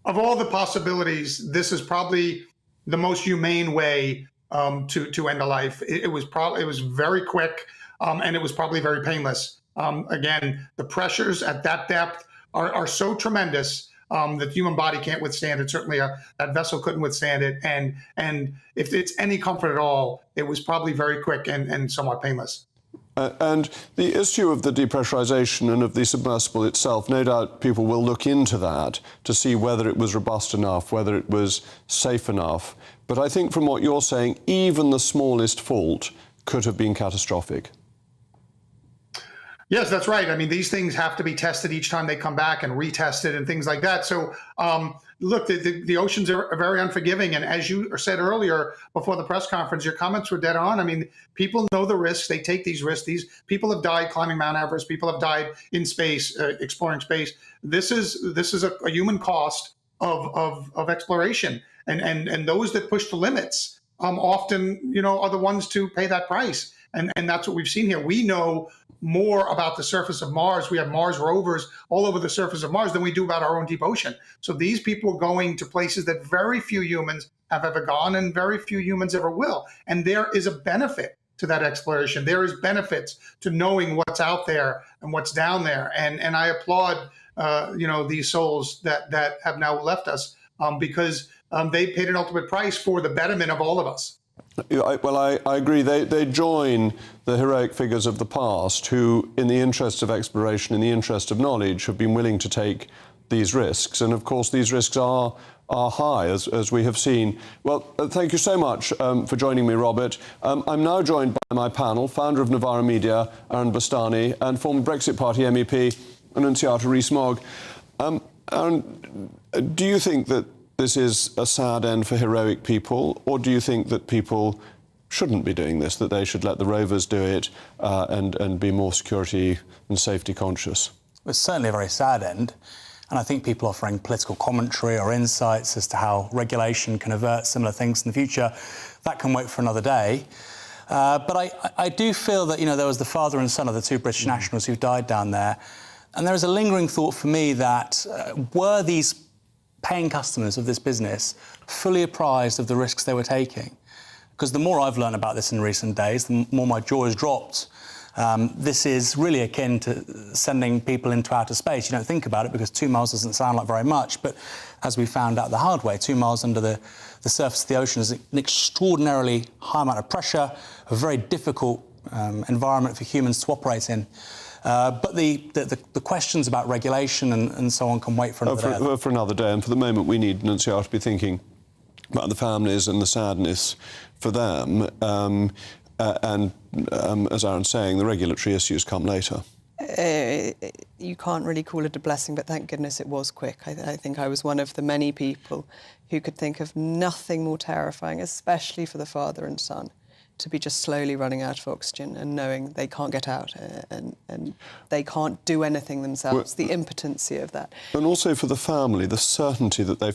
Of all the possibilities, this is probably the most humane way to end a life. It was very quick, and it was probably very painless. Again, the pressures at that depth are so tremendous that the human body can't withstand it. Certainly that vessel couldn't withstand it. And if it's any comfort at all, it was probably very quick and somewhat painless. And the issue of the depressurisation and of the submersible itself, no doubt people will look into that to see whether it was robust enough, whether it was safe enough. But I think from what you're saying, even the smallest fault could have been catastrophic. Yes, that's right. I mean, these things have to be tested each time they come back and retested and things like that. So, look, the oceans are very unforgiving. And as you said earlier before the press conference, your comments were dead on. I mean, people know the risks. They take these risks. These people have died climbing Mount Everest. People have died in space, exploring space. This is a human cost of exploration. And those that push the limits often, are the ones to pay that price. And that's what we've seen here. We know more about the surface of Mars. We have Mars rovers all over the surface of Mars than we do about our own deep ocean. So these people are going to places that very few humans have ever gone and very few humans ever will. And there is a benefit to that exploration. There is benefits to knowing what's out there and what's down there. And I applaud, these souls that have now left us because they paid an ultimate price for the betterment of all of us. Well, I agree. They join the heroic figures of the past who, in the interest of exploration, in the interest of knowledge, have been willing to take these risks. And, of course, these risks are high, as we have seen. Well, thank you so much for joining me, Robert. I'm now joined by my panel, founder of Novara Media, Aaron Bastani, and former Brexit Party MEP, Annunziata Rees-Mogg. Aaron, do you think that this is a sad end for heroic people, or do you think that people shouldn't be doing this, that they should let the rovers do it and be more security and safety conscious? It's certainly a very sad end, and I think people offering political commentary or insights as to how regulation can avert similar things in the future, that can wait for another day. But I do feel that, there was the father and son of the two British nationals who died down there, and there is a lingering thought for me that were these paying customers of this business fully apprised of the risks they were taking? Because the more I've learned about this in recent days, the more my jaw has dropped. This is really akin to sending people into outer space. You don't think about it because 2 miles doesn't sound like very much, but as we found out the hard way, 2 miles under the surface of the ocean is an extraordinarily high amount of pressure, a very difficult environment for humans to operate in. But the questions about regulation and so on can wait for another day. For another day, and for the moment we need Annunziata to be thinking about the families and the sadness for them. And as Aaron's saying, the regulatory issues come later. You can't really call it a blessing, but thank goodness it was quick. I think I was one of the many people who could think of nothing more terrifying, especially for the father and son, to be just slowly running out of oxygen and knowing they can't get out and they can't do anything themselves, the impotency of that. And also for the family, the certainty that they've